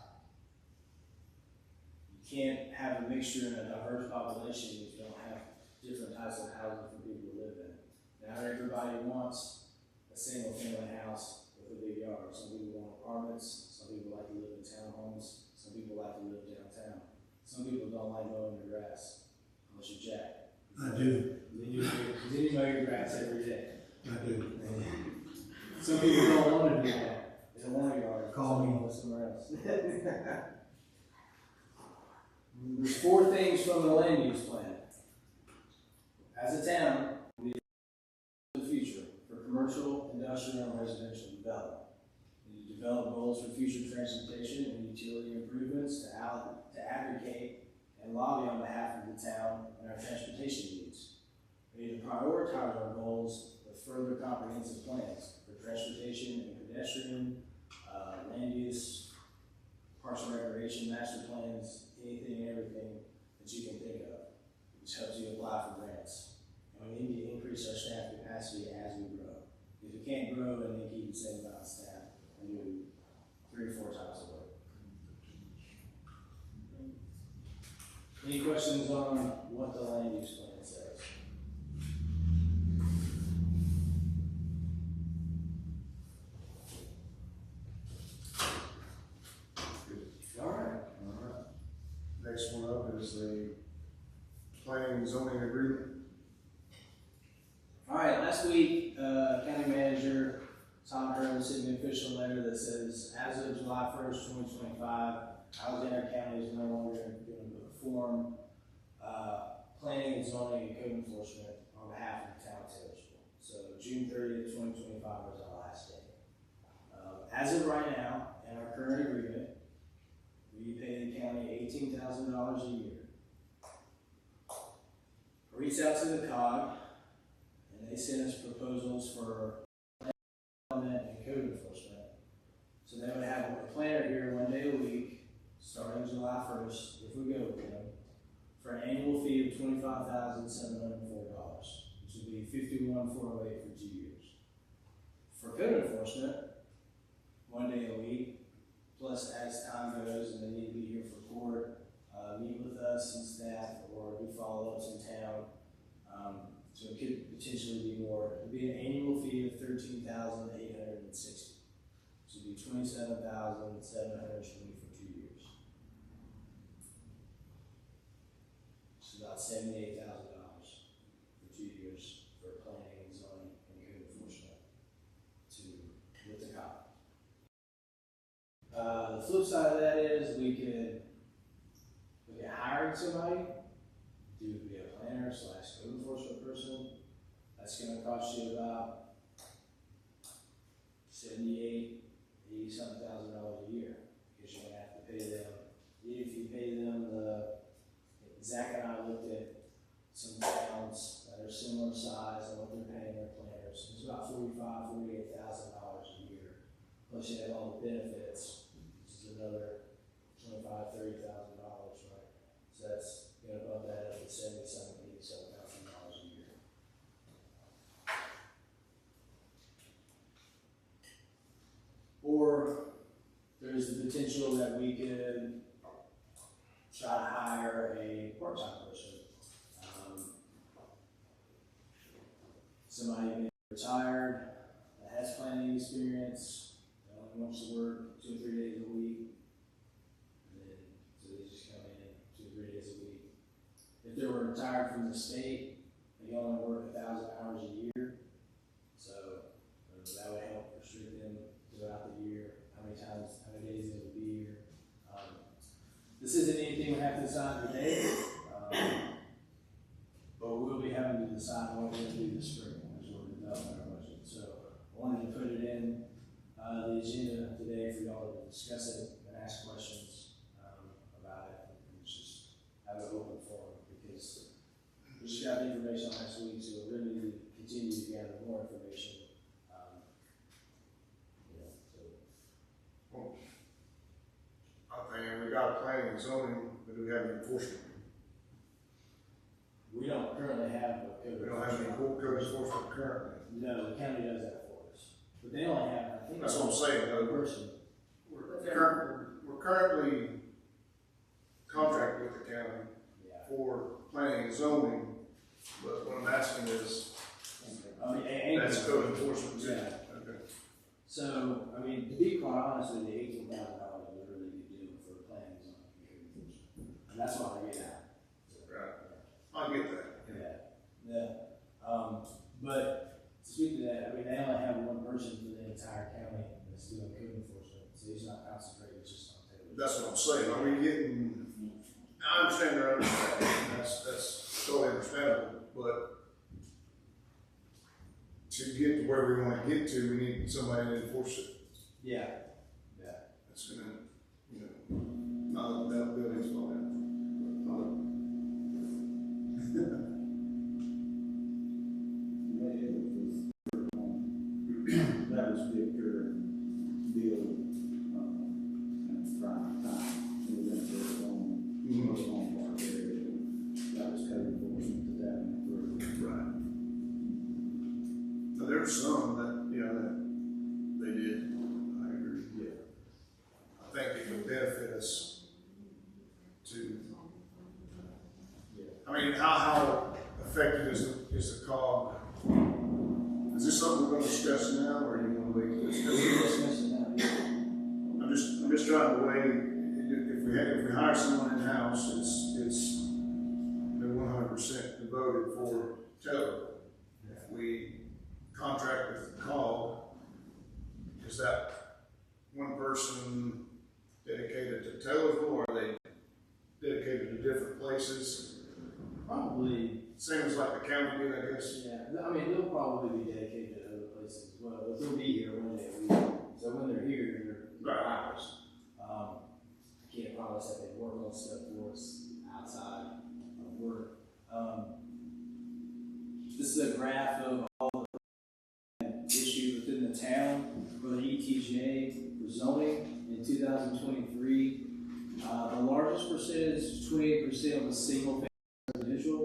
You can't have a mixture in a diverse population if you don't have different types of housing for people to live in. Not everybody wants a single family house with a big yard. Some people want apartments, some people like to live in townhomes, some people like to live downtown. Some people don't like mowing their grass, unless you're Jack. I do. Then you mow your grass every day. I do. Some people don't want to do that. They don't want a yard. Call me. Somewhere else. There's four things from the land use plan. As a town, we need the future for commercial, industrial, and residential development. We need to develop goals for future transportation and utility improvements to advocate and lobby on behalf of the town and our transportation needs. We need to prioritize our goals with further comprehensive plans for transportation and pedestrian, land use, parks and recreation, master plans, anything and everything that you can think of, which helps you apply for grants. And we need to increase our staff capacity as we grow. If we can't grow and then keep the same amount of staff, we do 3 or 4 times the work. Any questions on what the land use plan says? All right. Next one up is the planning and zoning agreement. All right, last week, county manager Tom Herman sent me an official letter that says, as of July 1st, 2025, Alexander County is no longer going to perform planning and zoning and code enforcement on behalf of the town of Taylorsville. So June 30th, 2025 was our last day. As of right now, in our current agreement, we pay the county $18,000 a year. I reached out to the COG, and they sent us proposals for development and code enforcement. So they would have a planner here 1 day a week, starting July 1st, if we go with them, for an annual fee of $25,704, which would be $51,408 for 2 years. For code enforcement, 1 day a week, plus as time goes and they need to be here for court, meet with us and staff or do follow-ups in town. So it could potentially be more. It would be an annual fee of $13,860. So it would be $27,720 for 2 years. It's about $78,000 for 2 years for planning and zoning and code enforcement with the cop. The flip side of that is we could hire somebody to be a planner / code enforcement person. That's going to cost you about $78,000, $80,000 a year, because you're going to have to pay them. Even if you pay them Zach and I looked at some towns that are similar size and what they're paying their planners. It's about $45,000, $48,000 a year. Plus you have all the benefits, which is another $25,000, $30,000, right? So that's going to bump that up to $77,000, $87,000 a year. Or there's the potential that we could try to hire a part-time person. Somebody may be retired, that has planning experience, that only wants to work 2 or 3 days a week. And then, so they just come in 2 or 3 days a week. If they were retired from the state, they only work 1,000 hours a year. So that would help restrict them throughout the year, how many days they would be here. This isn't anything we have to decide today, but we'll be having to decide what we're going to do this spring as we're developing our budget. So I wanted to put it in the agenda today for y'all to discuss it and ask questions about it, and just have an open forum, because we just got the information last week, so we really need to continue to gather more information. I think we got planning and zoning, but do we have any enforcement? We don't currently have a code. We don't have any code enforcement currently. No, the county does that for us. But they only have, I think. That's what I'm saying, though. One person. We're currently contracted with the county for planning and zoning, but what I'm asking is, that's code enforcement too. Yeah. Okay. So, I mean, to be quite honest with you, $18,000 is a really good deal for planning and zoning and code enforcement. And that's what I get at. Right. I get that. But to speak to that, I mean, they only have one person for the entire county that's doing code enforcement, so he's not concentrated just on Taylor. That's what I'm saying. Are we getting, I understand their understanding, that's totally understandable, but to get to where we want to get to, we need somebody to enforce it. Yeah. That's gonna, not that building's going in. That was Victor, Bill, and Brian, and we're gonna put it on part area. That was code enforcement that went through. Right. Now, there's some that, you know, that they did, I agree. Yeah. I think it would benefit us to, I mean, how effective is the COG? Is this something we're gonna discuss now, or you wanna wait to discuss it? I'm just trying to weigh, if we hire someone in-house, it's they're 100% devoted for Taylor. If we contract with the COG, is that one person dedicated to Taylorsville, or are they dedicated to different places? Probably, Same as like the county did, I guess. yeah, I mean, they'll probably be dedicated to other places as well, but they'll be here one day a week. So when they're here, they're hours. I can't promise that they work on stuff for us outside of work. This is a graph of all the issues within the town for the ETJ for zoning in 2023. The largest percentage, 28%, was single family residential,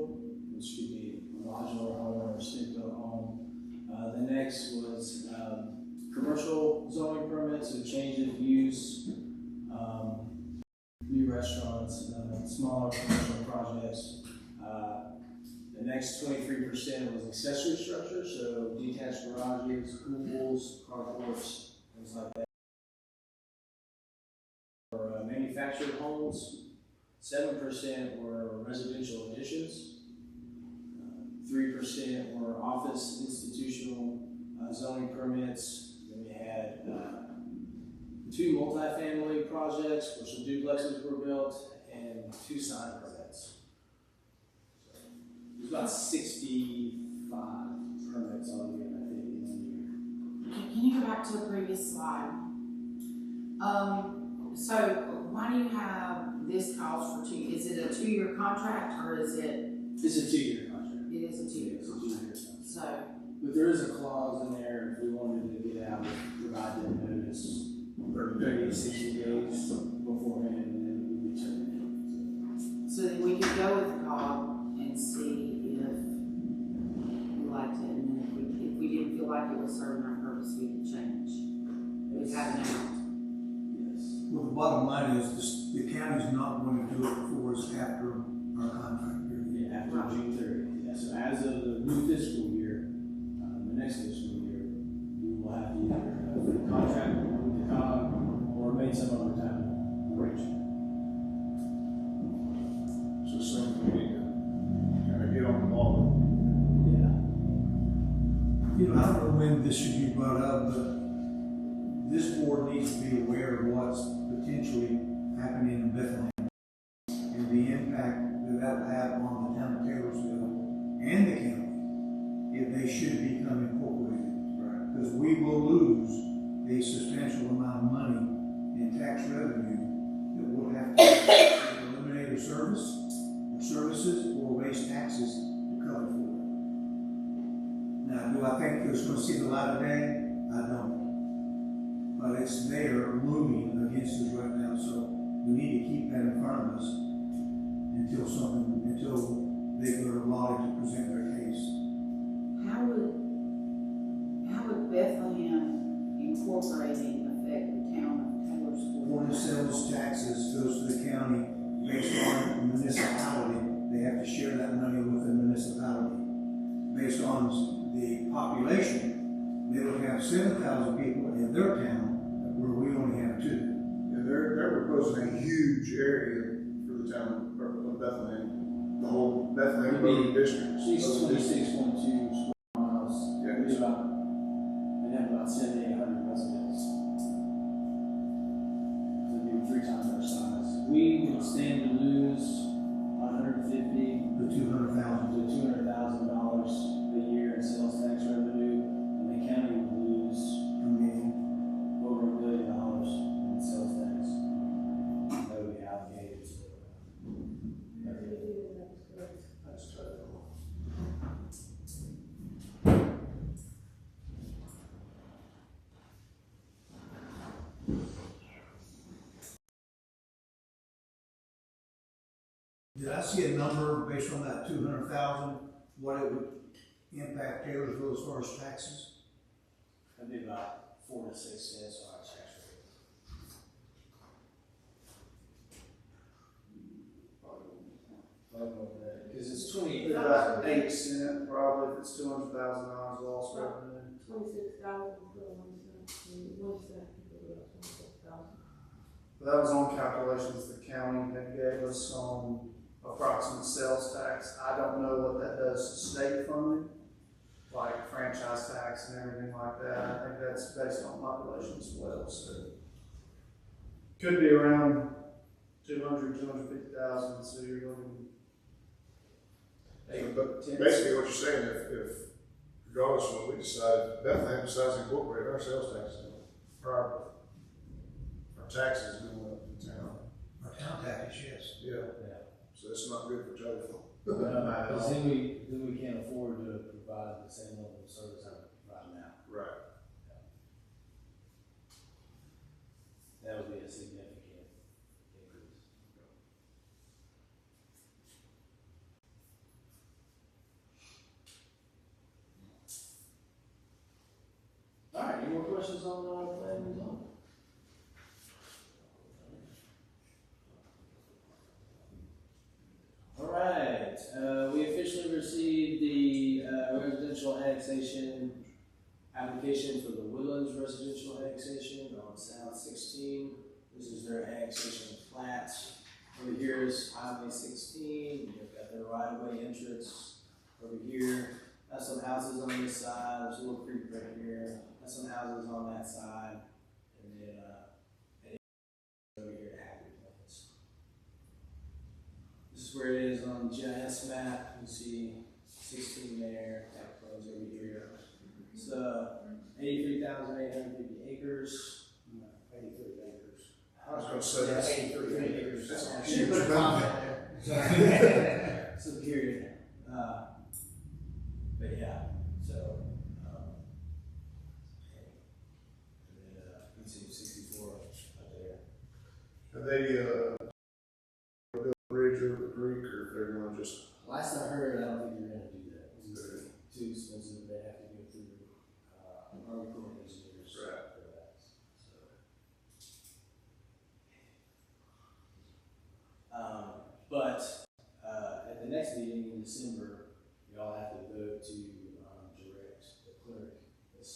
which could be a modular home or a stick-built home. The next was commercial zoning permits, so change of use, new restaurants, smaller commercial projects. The next 23% was accessory structures, so detached garages, pools, carports, things like that. For manufactured homes, 7% were residential additions, 3% were office institutional zoning permits. Then we had 2 multifamily projects where some duplexes were built, and 2 sign permits. There's about 65 permits on here, I think, in the year. Can you go back to the previous slide? So why do you have this cost for 2? Is it a 2-year contract, or is it? It's a 2-year contract. It is a 2-year It's a contract. 2-year contract. So, But there is a clause in there if we wanted to get out, provide them notice 30 to 60 days beforehand, and then we'd be terminated. so then we could go with the COG and see if we liked it, and then if we didn't feel like it was serving our purpose, we could change. We have an out. Yes. Well, the bottom line is, the county's not going to do it for us after our contract period. Yeah, after June 30th. Yeah, so as of the new fiscal year, the next fiscal year, we will have to either contract with the COG or make some other type of arrangement. So something we need to kind of get on the ball. Yeah. You know, I don't know when this should be brought up, but this board needs to be aware of what's potentially happening in Bethlehem and the impact that that will have on the town of Taylorsville and the county if they should become incorporated. Right. Because we will lose a substantial amount of money in tax revenue that we'll have to eliminate a service, or services, or raise taxes to cover for it. Now, do I think it's going to see the light of day? I don't. But it's there looming against us right now, so we need to keep that in front of us until they go to Raleigh to present their case. How would Bethlehem incorporating affect the town of Taylorsville? Foreign sales taxes goes to the county based on municipality. They have to share that money with the municipality. Based on the population, they would have 7,000 people in their town, where we only have 2. And they're proposing a huge area for the town of Bethlehem, the whole Bethlehem voting district. 26.2 square miles. Yeah, It's about, they have about 7,800 residents. So it'd be 3 times our size. We would stand to lose $150,000 The 200,000. to $200,000 a year in sales tax revenue, and the county would lose over $1 billion in sales tax. That would be allocated to. That's total. Did I see a number based on that 200,000, what it would impact Taylorsville as far as taxes? That'd be about 4 to 6 cents on our tax rate. Because it's 28,000. About 8 cent, probably, if it's $200,000 lost revenue. 26,000 for 1 cent, 1 cent for about 26,000. That was on calculations the county had gave us on approximate sales tax. I don't know what that does to state funding, like franchise tax and everything like that. I think that's based on population as well, so. Could be around 250,000, so you're looking. But basically what you're saying, if regardless of what we decide, Bethlehem decides to incorporate our sales taxes, our taxes going up in town. Our town taxes, yes. Yeah. So it's not good for Taylorsville. Because then we can't afford to provide the same level of service that we provide now. Right. That would be a significant increase. All right, any more questions on the plan and zone? All right, we officially received the residential annexation application for the Woodlands residential annexation on South 16. This is their annexation plat. Over here is Highway 16. You've got their right-of-way entrance over here. That's some houses on this side. There's a little creek right here. That's some houses on that side. And then over here to Happy Plains. This is where it is on the GIS map. You can see 16 there. Happy Plains over here. It's 83,850 acres. 83 acres. I was gonna say that's 83 acres. That's You huge. put a comment there. It's a period. But yeah, so, and then, you can see 64 up there. Have they, built a bridge over the creek, or if they're gonna just, Last I heard, I don't think they're gonna do that. It's too expensive. They have to go through, Army Corps of Engineers Right. for that, so. But, at the next meeting in December, y'all have to vote to, direct the clerk, Ms.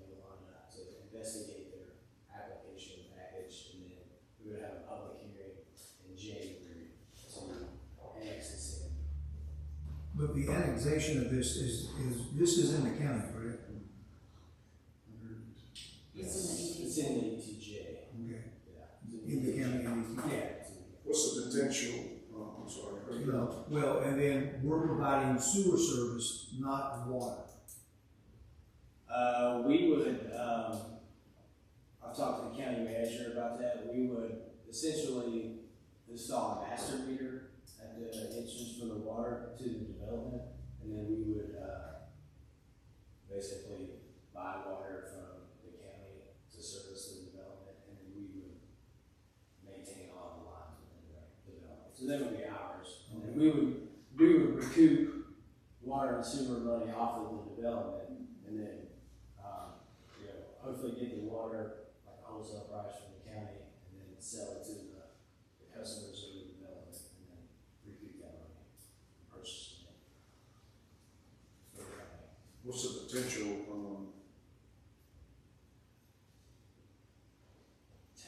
Yolanda, to investigate their application package, and then we would have a public hearing in January to annex this in. But the annexation of this is in the county, correct? It's in the ETJ. It's in the ETJ. Okay. Yeah. In the county, in the Yeah. what's the potential, I'm sorry. Well, and then we're providing sewer service, not water. We would, I've talked to the county manager about that. We would essentially install a master meter at the entrance for the water to the development, and then we would, basically buy water from the county to service the development, and then we would maintain all the lines within the development. So that would be ours. And then we would recoup water and sewer money off of the development, and then, hopefully get the water, like wholesale price from the county, and then sell it to the customers of the development, and then recoup that money, purchase it. For the county. What's the potential,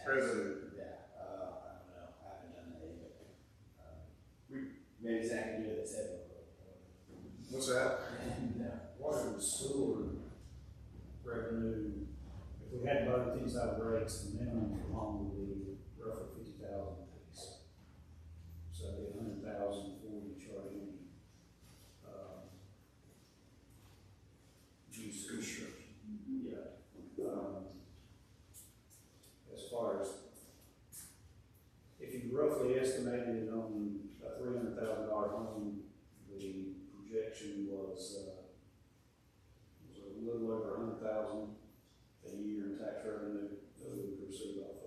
revenue? Yeah, I don't know, I haven't done that yet. Maybe Zach can do it at 7. What's that? No. Water and sewer revenue, if we had both things out of rates, the minimum alone would be roughly 50,000 apiece. So it'd be 100,000 for each charging, use. Construction. Yeah. As far as, if you roughly estimated it on a $300,000 home, the projection was a little over 100,000 a year in tax revenue that we would receive off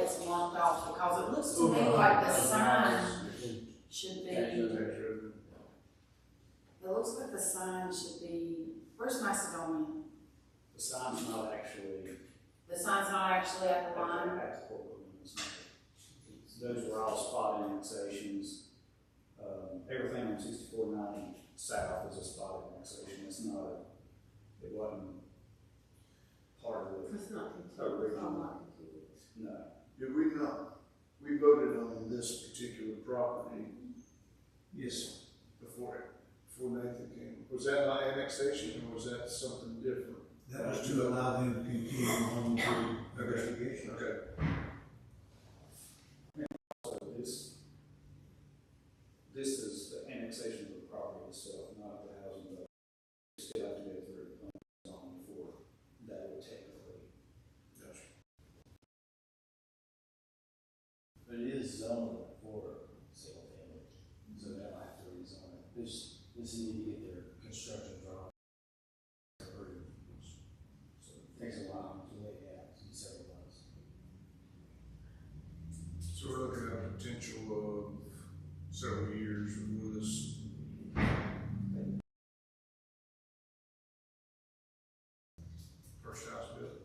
that's marked off, because it looks to me like the sign should be, it looks like the sign should be, where's Macedonia? The sign's not actually The sign's not actually at the line? at the corporate limits, no. Those were all spot annexations. Everything on 6490 south is a spot annexation. It's not it wasn't part of It's not the contiguous, it's original. not contiguous. No. Did we not, we voted on this particular property Yes. before Nathan came. Was that not annexation or was that something different? That was to allow them to continue on the investigation. Okay. So this is the annexation of the property itself, not the housing, but you still have to go through the plan zone before that would technically. But it is zoned for single family, so they'll have to rezone it. This need to get their construction drawing approved. So it takes a while, so they have several months. So we're looking at a potential of several years with this. First house built.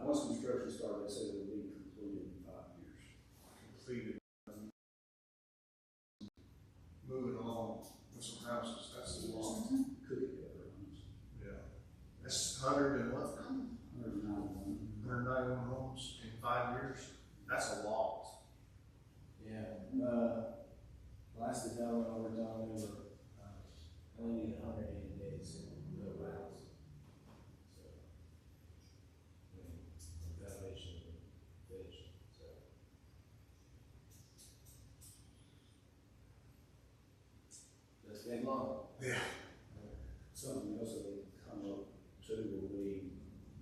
Once construction started, they said it would be completed in 5 years. Completed. Moving along with some houses, that's a lot. Cookie cutter homes. Yeah. That's 100 and what? 191. 191 homes in 5 years? That's a lot. Yeah, last development we're done, we were, only needed 180 days to build a house. So, I mean, the foundation finished, so. That's been long. Something else that will come up too will be,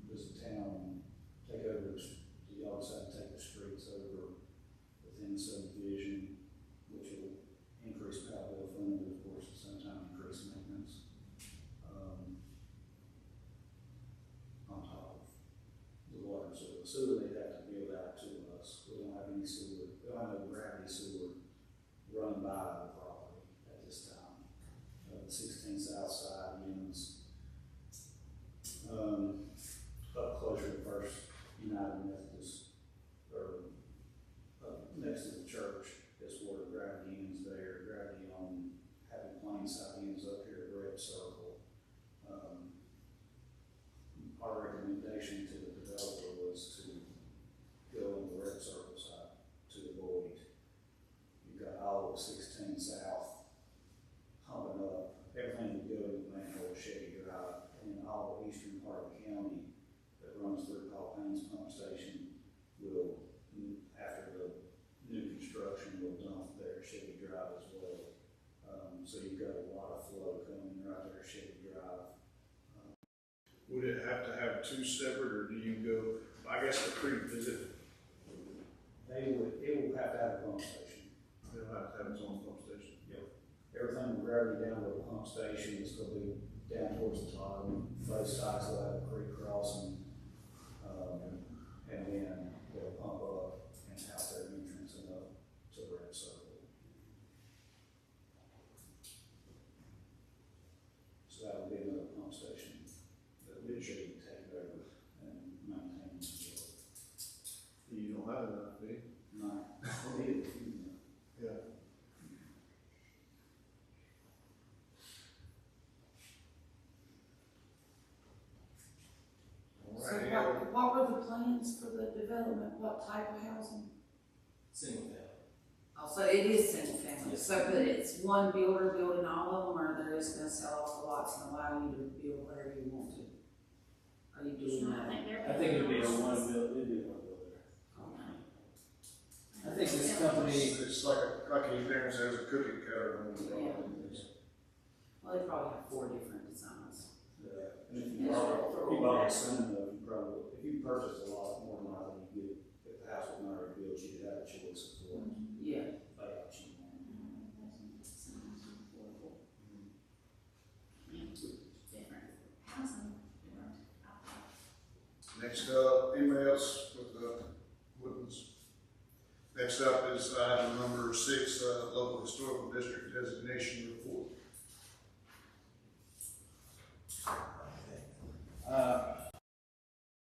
does the town take over, do y'all decide to take the streets over within the subdivision, which will increase power bill funding, but of course, at the same time, increase maintenance. On top of the water and sewer. The sewer they'd have to build out to us. We don't have any sewer, we don't have no gravity sewer run by the property at this time. The 16 South Side ends up closer to First United Methodist, or next to the church. That's where gravity ends there. Gravity on Happy Plains side ends up here at Red Circle. Our recommendation to the developer was to go on the Red Circle side to avoid. You've got all of 16 South humping up. Everything would go into manhole Chevy Drive, and then all the eastern part of the county that runs through Paul Payne's pump station will, after the new construction, will dump there at Chevy Drive as well. So you've got a lot of flow coming right there at Chevy Drive. Would it have to have two separate, or do you go, I guess the creek, is it, It will have to have a pump station. they'll have to have its own pump station? Everything will gravity down to the pump station. It's going to be down towards the bottom. Both sides will have a creek crossing. And then they'll pump up and out their entrance and up to the Red Circle. So that will be another pump station that we should take over and maintain as well. You don't have enough, do you? No, we need a few more. Yeah. So what were the plans for the development, what type of housing? Single family. Oh, so it is single family, Yes. so but it's one builder building all of them, or they're just gonna sell off the lots and allow you to build whatever you want to? Are you doing I that? think they're. I think it'd be a one build, it'd be one builder. Okay. I think this company, It's like you there says, a cookie cutter on the property. Well, they probably have 4 different designs. And if you bought a son, though, you probably, if you purchased a lot, more than likely you get, if the house was already built, you'd have a choice of what Yeah. layout you want. Different housing. Next up, anybody else with Woodlands? Next up is item number 6, local historical district designation report.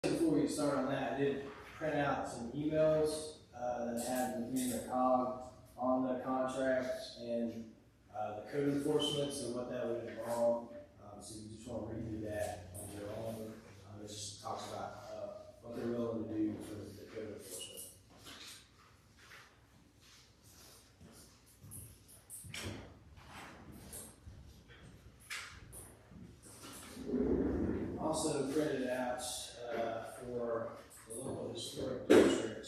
Before we start on that, I did print out some emails that had me and the COG on the contract and the code enforcement, so what that would involve. So you just want to read through that on your own. It just talks about what they're willing to do for the code enforcement. Also printed out for the local historic district,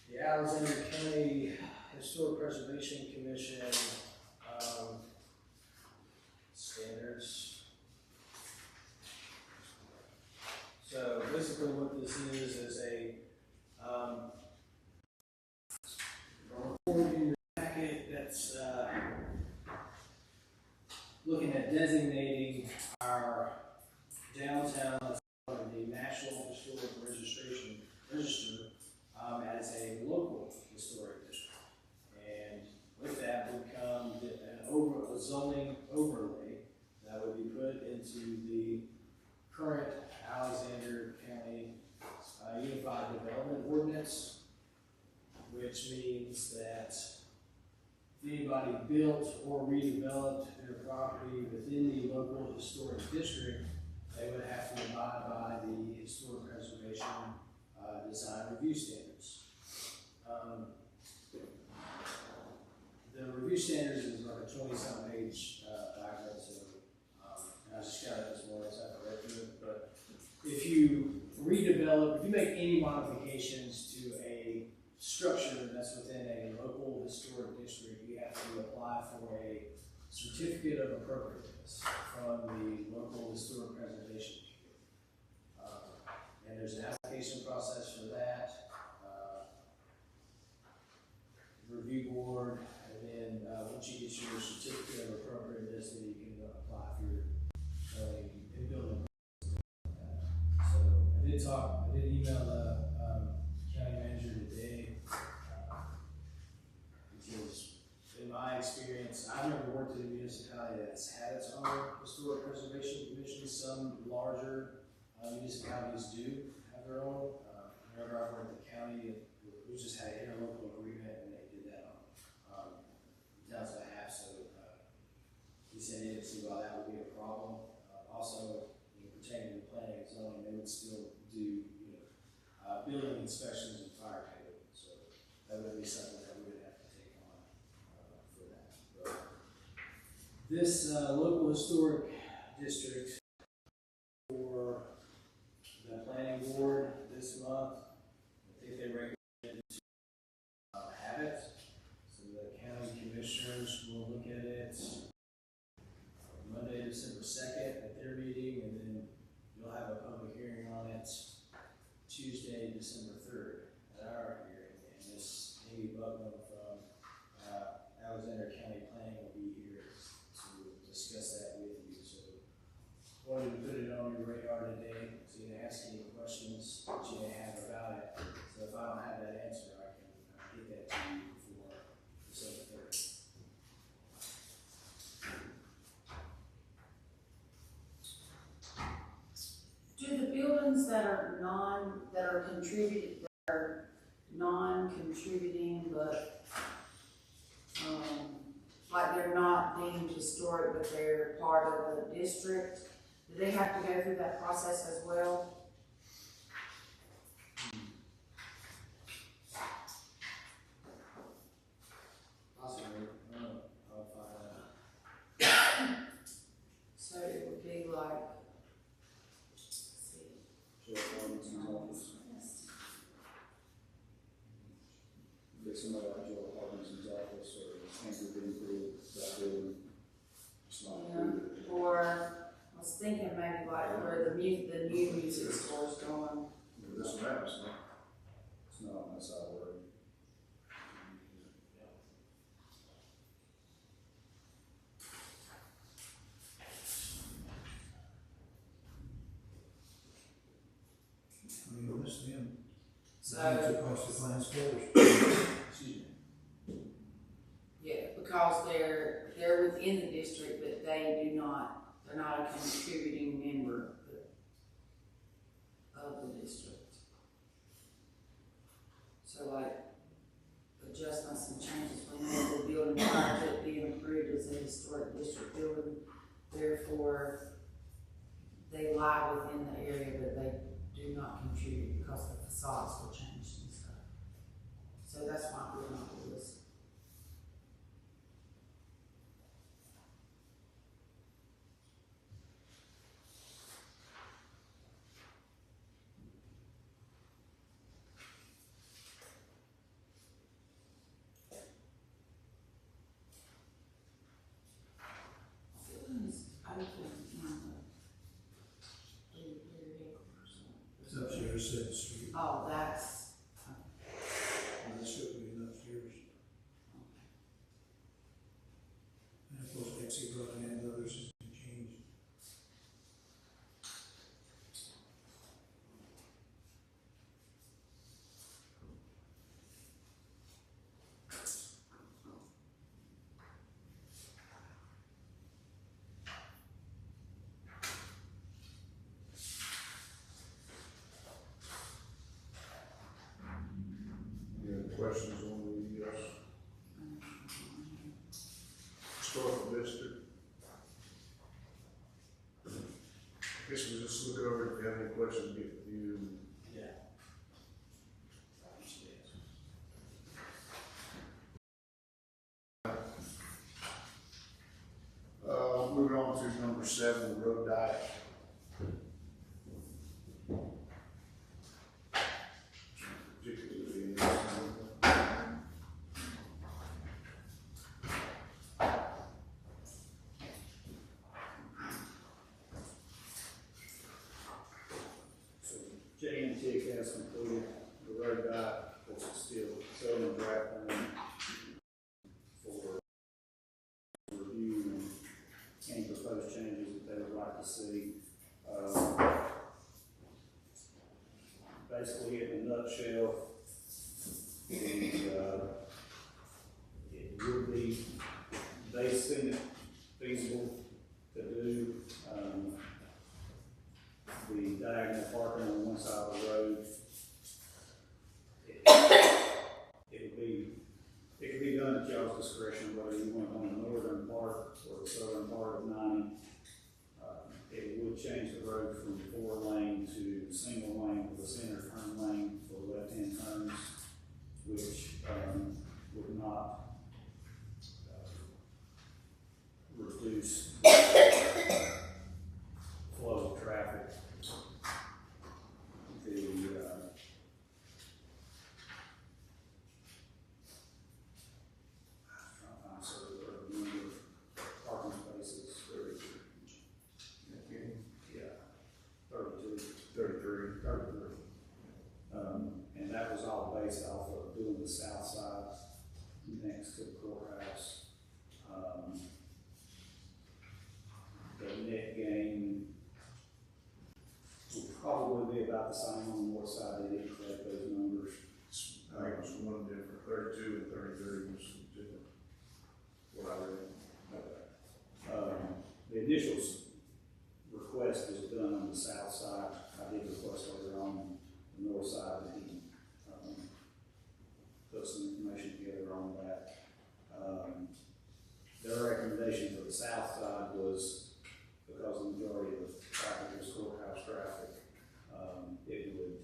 the Alexander County Historic Preservation Commission standards. So basically what this is a report in your packet that's looking at designating our downtown as part of the National Historic Register as a local historic district. And with that would come a zoning overlay that would be put into the current Alexander County Unified Development Ordinance, which means that if anybody built or redeveloped their property within the local historic district, they would have to abide by the historic preservation design review standards. The review standards is like a 20-some page document, so I just got it this morning, so I haven't read through it. But if you redevelop, if you make any modifications to a structure that's within a local historic district, you have to apply for a certificate of appropriateness from the local historic preservation committee. And there's an application process for that, review board, and then once you get your certificate of appropriateness, then you can apply for your zoning and building. So I did email the county manager today, because in my experience, I've never worked in a municipality that's had its own historic preservation commission. Some larger municipalities do have their own. Whenever I worked at the county, we just had an interlocal agreement, and they did that on towns and a half. So he said he didn't see why that would be a problem. Also, pertaining to planning and zoning, they would still do building inspections and fire code. So that would be something that we would have to take on for that. But this local historic district for the planning board this month, I think they recommended to have it. So the county commissioners will look at it Monday, December 2nd at their meeting, and then you'll have a public hearing on it Tuesday, December 3rd at our hearing. And Miss Amy Buckland from Alexander County Planning will be here to discuss that with you. So wanted to put it on your radar today, so you can ask any questions that you may have about it. So if I don't have that answer, I can get that to you before December 3rd. Do the buildings that are non-contributing, but like they're not deemed historic, but they're part of a district, do they have to go through that process as well? Possibly. I'll find out. So it would be like, Sheriff Arvidson's office. Get somebody like Joe Arvidson's office or Andrew Greenfield, that building. It's not included. or I was thinking maybe like where the new music store's going. This one happens, no? It's not on that side of the road. That's across the class fours. Excuse me. Yeah, because they're within the district, but they're not a contributing member of the district. So like adjustments and changes we made to the building prior to it being approved as a historic district building. Therefore, they lie within the area, but they do not contribute because the facades were changed and stuff. So that's why we're not on the list. It's upstairs, 7th Street. Oh, that's, That should be upstairs. And of course, Dixie Brook and the others has been changed. Any other questions on the, historical district? I guess we'll just look over, if you have any questions, get with you. Yeah. Moving on to number 7, the road diet. Particularly, So JNTIC has completed the road diet, which is still showing a draft plan for review and any proposed changes that they would like to see. Basically, in a nutshell, it would be, they seen it feasible to do, the diagonal parking on one side of the road. It could be done at y'all's discretion, whether you want it on the northern part or the southern part of 90. It would change the road from 4-lane to single lane with a center turn lane for left-hand turns, which would not reduce flow of traffic. Parking spaces, 33. And that was all based off of doing the south side next to the courthouse. The net gain will probably be about the same on the north side. They didn't collect those numbers. I think it was one different, 32 and 33 was different. What I read. The initial request was done on the south side. I did request later on the north side that he put some information together on that. Their recommendation for the south side was, because the majority of the traffic was courthouse traffic, it would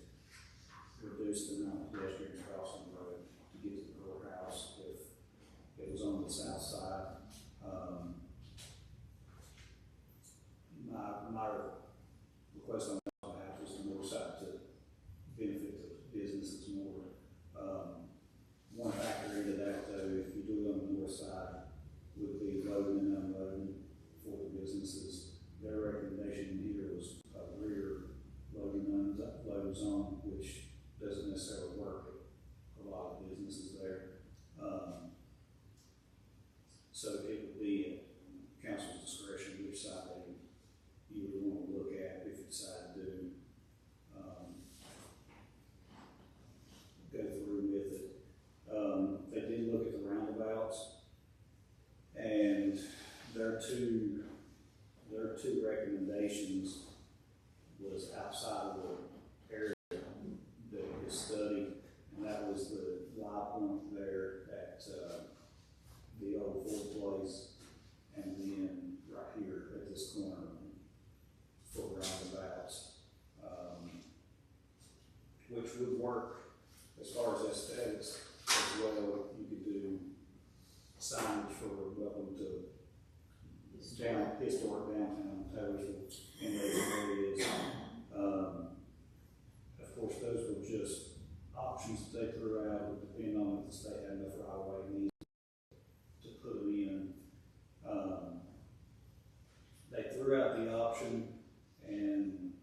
reduce the amount of pedestrians crossing the road to get to the courthouse if it was on the south side. My request on that was the north side to benefit the businesses more. One factor into that, though, if you do it on the north side, would be loading and unloading for the businesses. Their recommendation here was a rear loading and unload zone, which doesn't necessarily their two recommendations was outside of the area that is studied, and that was the live point there at, the old Ford place, and then right here at this corner for roundabouts, which would work as far as aesthetics as well. You could do signage for welcome to historic downtown Taylorsville in those areas. Of course, those were just options that they threw out. It would depend on if the state had enough right of way needs to put them in. They threw out the option, and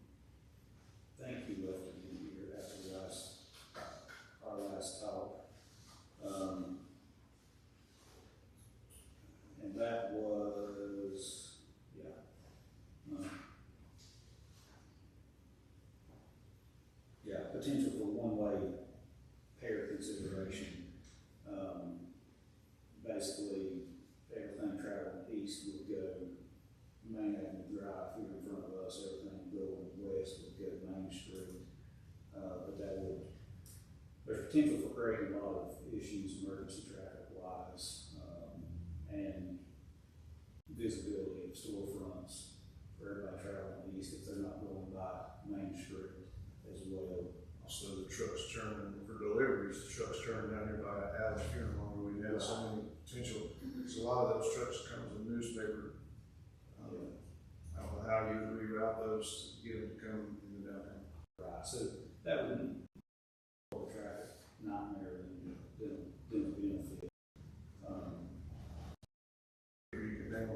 thank you, left it in here after our last talk. And that was, potential for one-way pair consideration. Basically, everything traveling east would go Main Avenue Drive here in front of us, everything going west would go Main Street. But there's potential for creating a lot of issues, emergency traffic wise, and visibility of storefronts for everybody traveling east if they're not going by Main Street as well. Also, the trucks turning for deliveries, the trucks turning down here by Adams Funeral Home, where we have so many potential, there's a lot of those trucks come to the newspaper. I don't know how you would reroute those to get them to come in the downtown. Right, so that would be a traffic nightmare than a benefit. You can name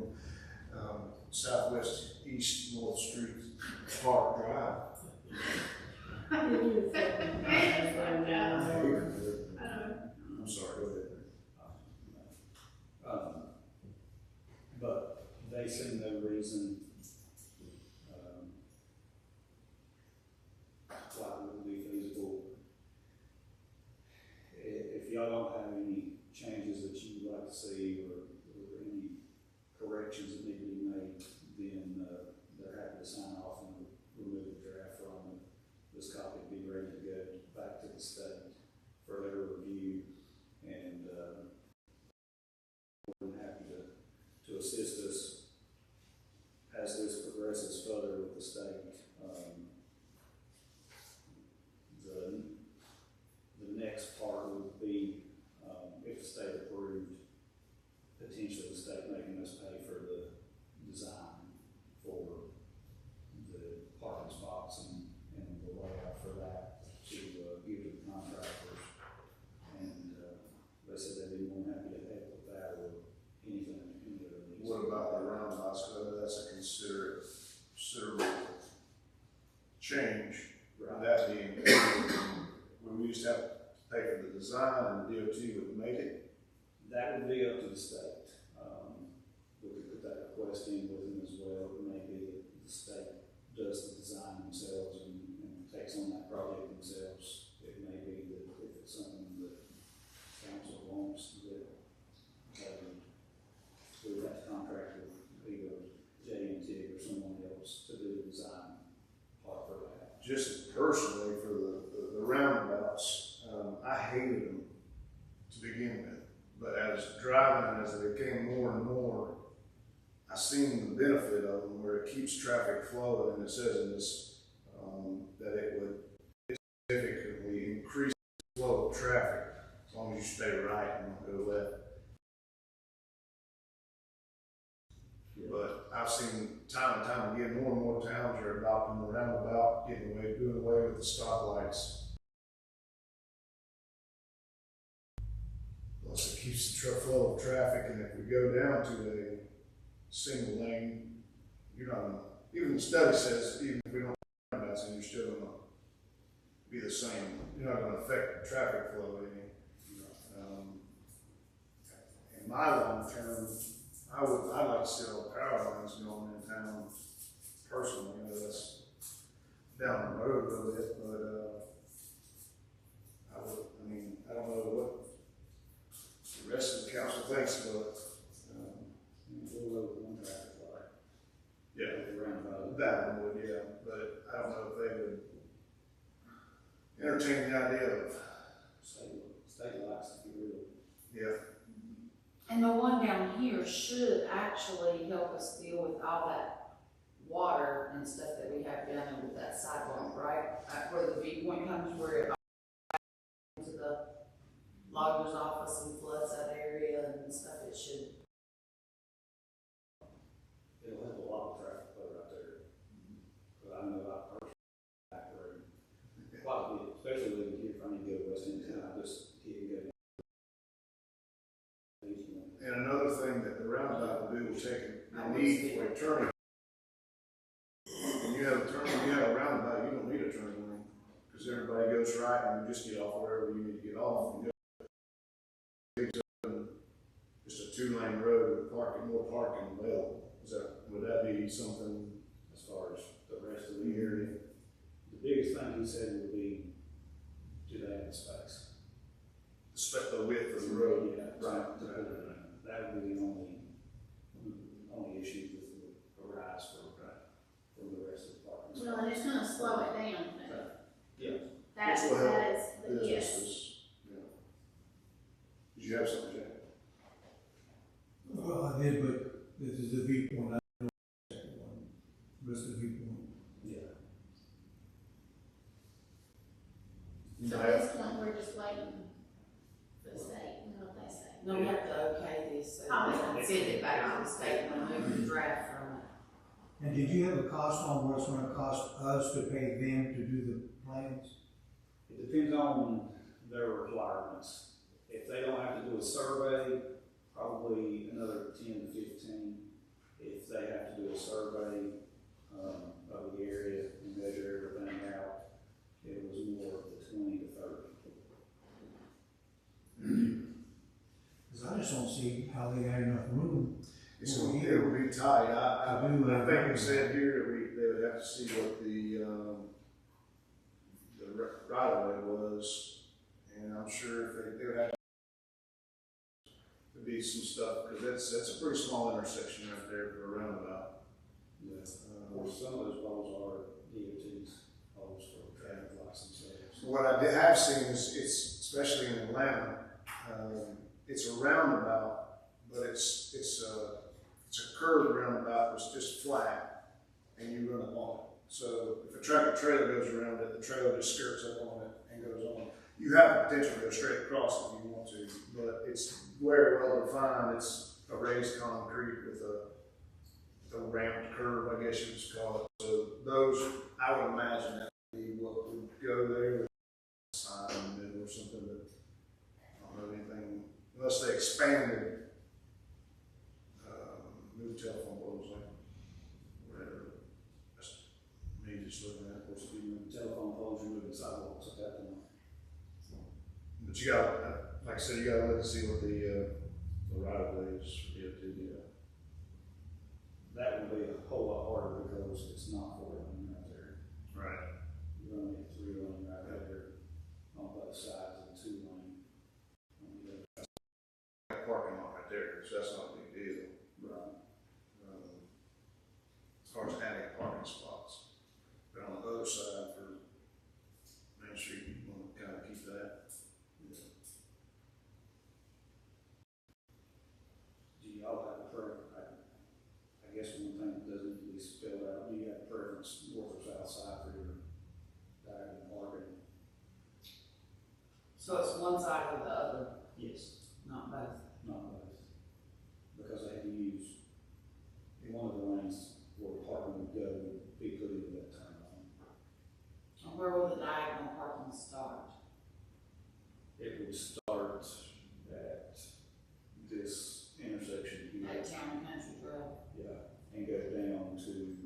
them, Southwest East North Street Park Drive. I didn't even say that. I'm sorry, go ahead. But they see no reason why it wouldn't be feasible. If y'all don't have any changes that you would like to see or any corrections that need to be made, then they're happy to sign off and remove the draft from it. This copy would be ready to go back to the state for their review, and we're happy to assist us as this progresses further with the state. The next part would be, if the state approved, potentially the state making us pay for the design for the parking spots and the layout for that to give to the contractors. And they said they'd be more than happy to help with that or anything, any other needs. What about the roundabouts? That's a considerable change. Right. That being, when we used to have to pay for the design and the DOT would make it. That would be up to the state. We could put that request in with them as well. It may be that the state does the design themselves and takes on that project themselves. It may be that if it's something that council wants, that we would have to contract with either J&T or someone else to do the design part for that. Just personally, for the roundabouts, I hated them to begin with. But as driving, as they became more and more, I seen the benefit of them where it keeps traffic flowing, and it says in this, that it would significantly increase the flow of traffic as long as you stay right and don't go left. But I've seen time and time again, more and more towns are adopting the roundabout, doing away with the stoplights. Plus, it keeps the flow of traffic, and if we go down to a single lane, you're not gonna, even the study says, even if we don't have roundabouts, you're still gonna be the same. You're not gonna affect the traffic flow any. In my long term, I'd like to see all the power lines going in town personally. That's down the road a little bit, but I don't know what the rest of the council thinks, but A little over one traffic light. yeah, That one would, yeah, but I don't know if they would entertain the idea of, State lights, if you will. yeah. And the one down here should actually help us deal with all that water and stuff that we have down there with that sidewalk, right? Where the viewpoint comes, where it into the lawyer office and floods that area and stuff, it should. It'll help a lot of traffic flow right there. But I know I personally back road quite a bit, especially living here, if I need to go to West End Town, I just hit and go. And another thing that the roundabout will do will take the need for a turning. When you have a roundabout, you don't need a turning lane, because everybody goes right and you just get off wherever you need to get off. And go. Just a 2-lane road with parking, more parking available. Would that be something As far as the rest of the area, the biggest thing he said would be, do they have the space? the width of the road? Yeah, Right. That would be the only issue with the rise for the rest of the parking. Well, and it's gonna slow it down, but. Yeah. That Which will help is, yes. Businesses, yeah. Did you have something, Jack? Well, I did, but this is the viewpoint, I don't know the second one, rest of the viewpoint. Yeah. So at this point, we're just waiting for the state, and what they say. No, we have to okay this, so Oh, they can send it back to the state and move the draft from it. And did you have a cost on what it's gonna cost us to pay them to do the plans? It depends on their requirements. If they don't have to do a survey, probably another 10 to 15. If they have to do a survey of the area and measure everything out, it was more of the 20 to 30. Cause I just don't see how they got enough room. It would be tight. I think we said here that they would have to see what the right of way was, and I'm sure if they would have to be some stuff, because that's a pretty small intersection right there for a roundabout. Yeah. Of course, some of those poles are DOT's poles for traffic lights themselves. What I have seen is, it's especially in Atlanta, it's a roundabout, but it's a curved roundabout that's just flat, and you run up on it. So if a tractor trailer goes around it, the trailer just skirts up on it and goes on. You have the potential to go straight across if you want to, but it's very well defined. It's a raised concrete with a ramped curve, I guess you would call it. So those, I would imagine that would be what would go there with a sign in the middle or something, but I don't know anything, unless they expanded, new telephone poles, like whatever. That's me just looking at it. Of course, if you move telephone poles, you're moving sidewalks at that point. But you got, like I said, you got to look and see what the right of way is for DOT. That would be a whole lot harder because it's not 4-lane right there. Right. You're only at 3-lane right there on both sides and 2-lane on the other side. Parking lot right there, so that's not a big deal. Right. As far as adding parking spots. But on the other side for Main Street, you want to kind of keep that. Do y'all have a preference? I guess one thing that doesn't need to be spelled out, do you have a preference north or south side for your diagonal parking? So it's one side or the other, Yes. not both. Not both. Because they had to use, in one of the lanes where parking would go would be put into that turn lane. And where will the diagonal parking start? It would start at this intersection here. At Town and Country Trail? Yeah, and go down to,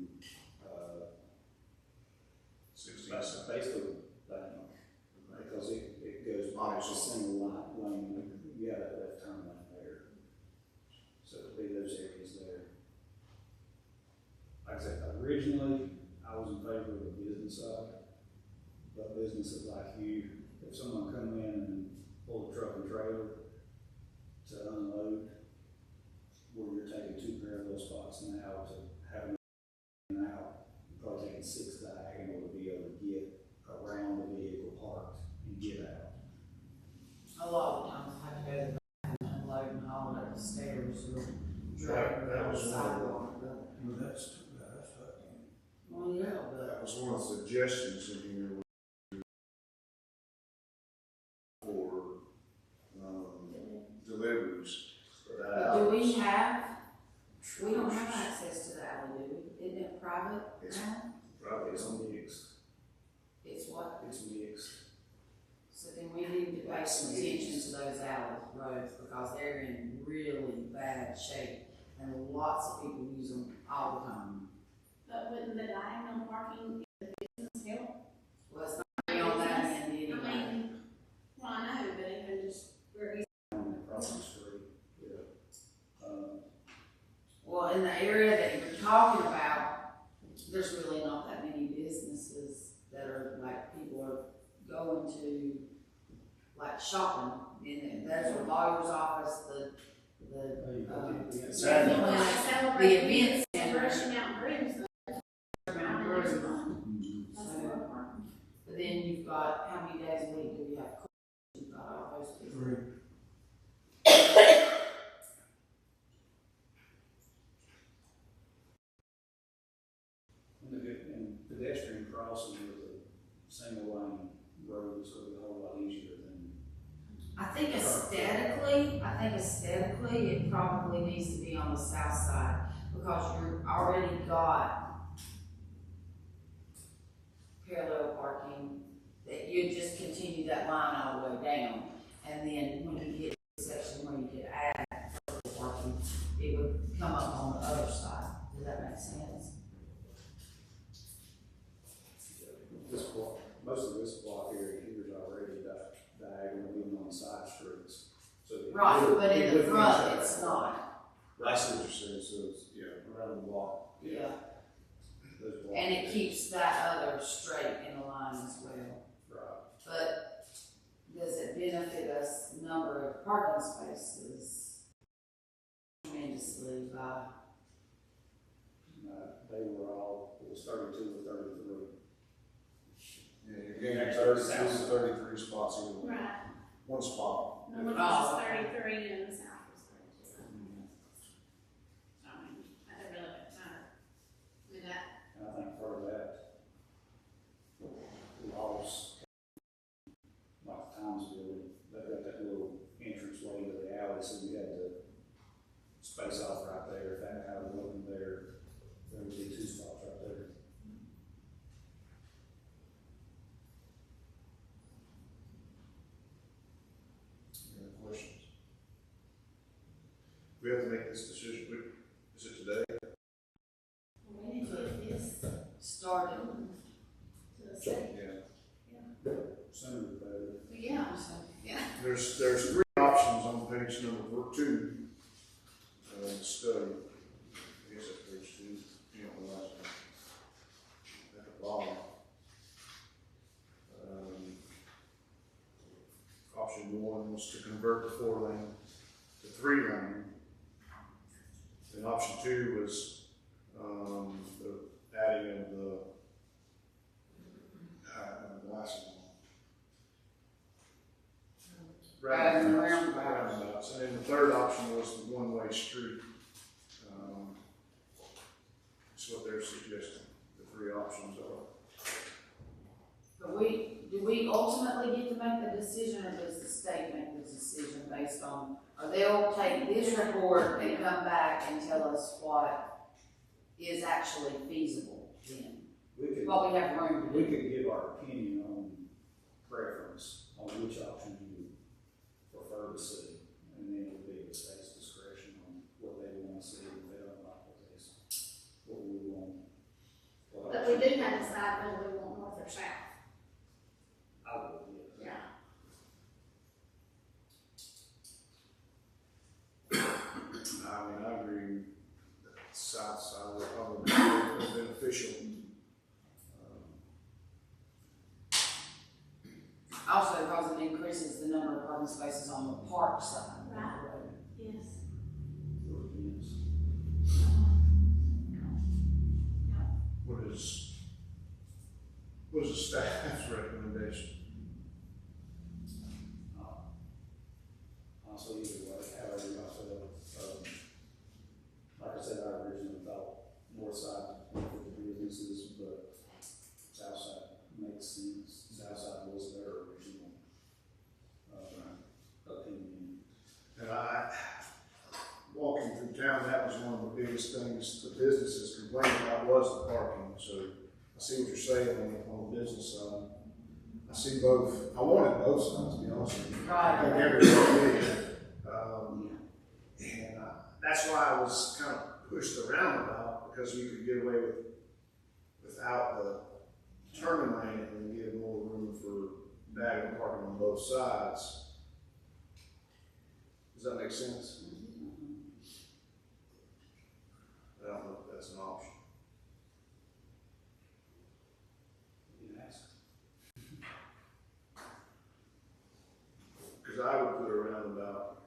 60. basically, because it goes by a single lane, you got that left turn lane there. So it'll be those areas there. Like I said, originally, I was in favor of the business side, but businesses like you, if someone come in and pull a truck and trailer to unload, where you're taking 2 parallel spots now to have an in and out, 6 diagonal to be able to get around the vehicle parked and get out. A lot of times I have to go to the back and unload and haul up the stairs or drag That the was one of sidewalk. Well, that's Well, yeah, but That was one of the suggestions in here for, deliveries. for that but do we hours. we don't have access to the alley, do we? Isn't it private It's- now? Right, It's mixed, It's what? it's mixed. So then we need to pay some attention to those alley roads because they're in really bad shape and lots of people use them all the time. But wouldn't the diagonal parking in the business help? Well, it's not on that end I anyway. mean, well, I know, but even just where he's, Across the street, yeah. Well, in the area that you're talking about, there's really not that many businesses that are like, people are going to, like shopping. And there's a lawyer's office, the event center. rushing out grooms, Mount Vernon. that's where we're parking. But then you've got, how many days a week do you have? You've got all those people. 3. And pedestrian crossing with a single lane road is gonna be a whole lot easier than. I think aesthetically, it probably needs to be on the south side because you're already got parallel parking that you just continue that line all the way down. And then when you get to the section where you could add vertical parking, it would come up on the other side. Does that make sense? This block, most of this block area here is already diagonal, even on the side streets. So Right, but in the would front, finish it's that. not. I see what you're saying, so it's, yeah, around the block. Yeah. Those block And it areas. keeps that other straight in the line as well. Right. But does it benefit us number of parking spaces tremendously by, They were all, it was 32 or 33. Yeah, you're getting 33 spots in Right. one spot. North Oh, is okay. 33 and the south is 32. I mean, that's a relevant matter. I mean, that, And I think part of that loss, like the Times building, they've got that little entrance way to the alley, so we had to space off right there. If that alley wasn't there, there would be 2 spots right there. Any other questions? We have to make this decision, is it today? we need to get this started? to the state. Yeah. Sooner the better. Yeah, yeah. There's 3 options on page number 2, study. I guess that's page 2, you know, the last one. At the bottom. Option 1 was to convert the 4-lane to 3-lane. And option 2 was, the adding of the, last one. Roundabouts. And then the third option was the one-way street. That's what they're suggesting, the 3 options are. But do we ultimately get to make the decision, or does the state make the decision based on, or they'll take this report and come back and tell us what is actually feasible then? We could, What we have room to we do? could give our opinion on preference on which option you would prefer to see. And then it would be the state's discretion on what they want to see, if they don't like what we want. But we do have to decide whether we want north or south. I would, yeah. Yeah. I mean, I agree that the south side would probably be more beneficial. Also, because it increases the number of parking spaces on the park side of the Right. road. Yes. Or against. What is What is the staff's recommendation? Honestly, either way, however y'all feel. Like I said, I originally thought north side for the businesses, but south side makes sense. South side was their original, opinion. And walking through town, that was one of the biggest things the businesses complained about was the parking. So I see what you're saying on the business side. I see both. I wanted both sides, to be honest with you. I think everybody did. That's why I was kind of pushed the roundabout, because you could get away without the turning lane and give more room for bag and parking on both sides. Does that make sense? I don't know if that's an option. You can ask. Because I would put a roundabout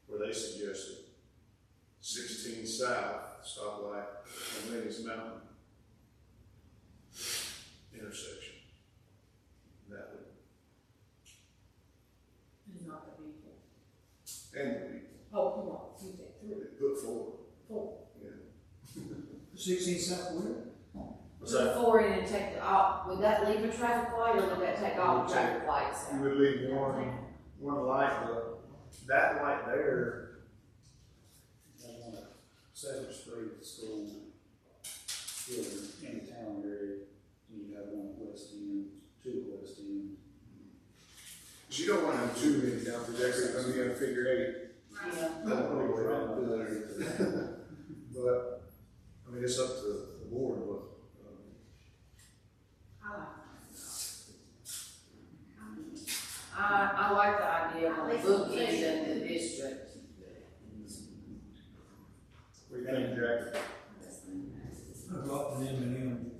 where they suggested 16 south, stoplight, on Ladies Mountain intersection. That would, And not the people. and we Oh, come on, you take three, put forward. four. Yeah. 16 South where? What's that? Before and take the off, would that leave a traffic light or would that take all traffic lights You out? would leave one light, but that light there, That one at 7th Street, the school, still in the town area, you have one at West End, two at West End. because you don't want to have too many down through there, because it's going to be a figure eight. Yeah. I don't know where I'm doing. But, I mean, it's up to the board, but, I like I like the idea of a bookend in the district. what do you think, Jack? I brought the M&M.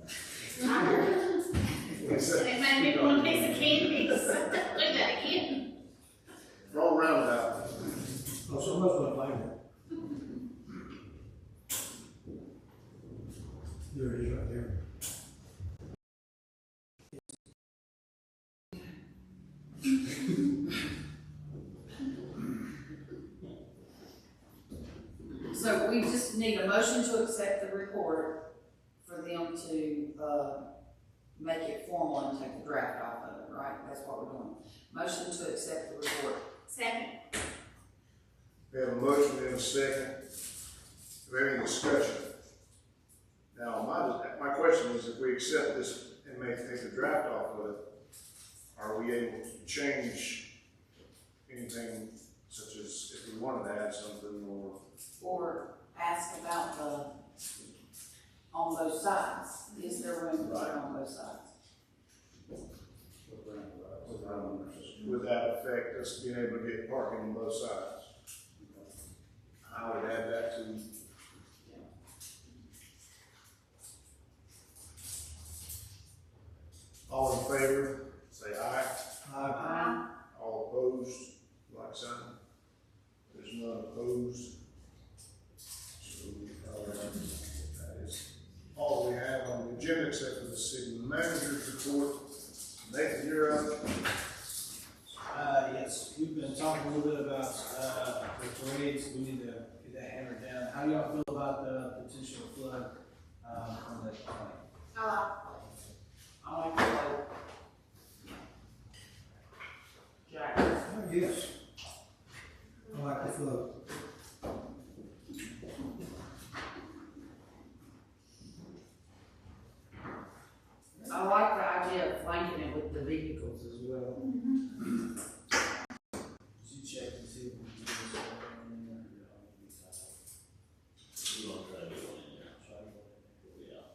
What's that? It made me want a piece of candy. Do that again. Wrong roundabout. Oh, so much would like that. There it is right there. So we just need a motion to accept the report for them to, make it formal and take the draft off of it, right? That's what we're doing. Motion to accept the report. Second. We have a motion and a second. Do we have any discussion? Now, my question is, if we accept this and take the draft off of it, are we able to change anything, such as if we wanted to add something, Or ask about on both sides. Is there room to put on both sides? would that affect us being able to get parking on both sides? I would add that to. All in favor, say aye. All opposed, like sign. There's none opposed. So, that is all we have on the agenda, except for the city manager's report. Nathan, you're up. Yes, we've been talking a little bit about, the parades, we need to get that hammered down. How do y'all feel about the potential flood, from the point? I like the vote. Jack? Oh, yes. I like the float. I like the idea of flanking it with the vehicles as well. Did you check and see if we can do this in there? We're gonna try to get one in there. Yeah.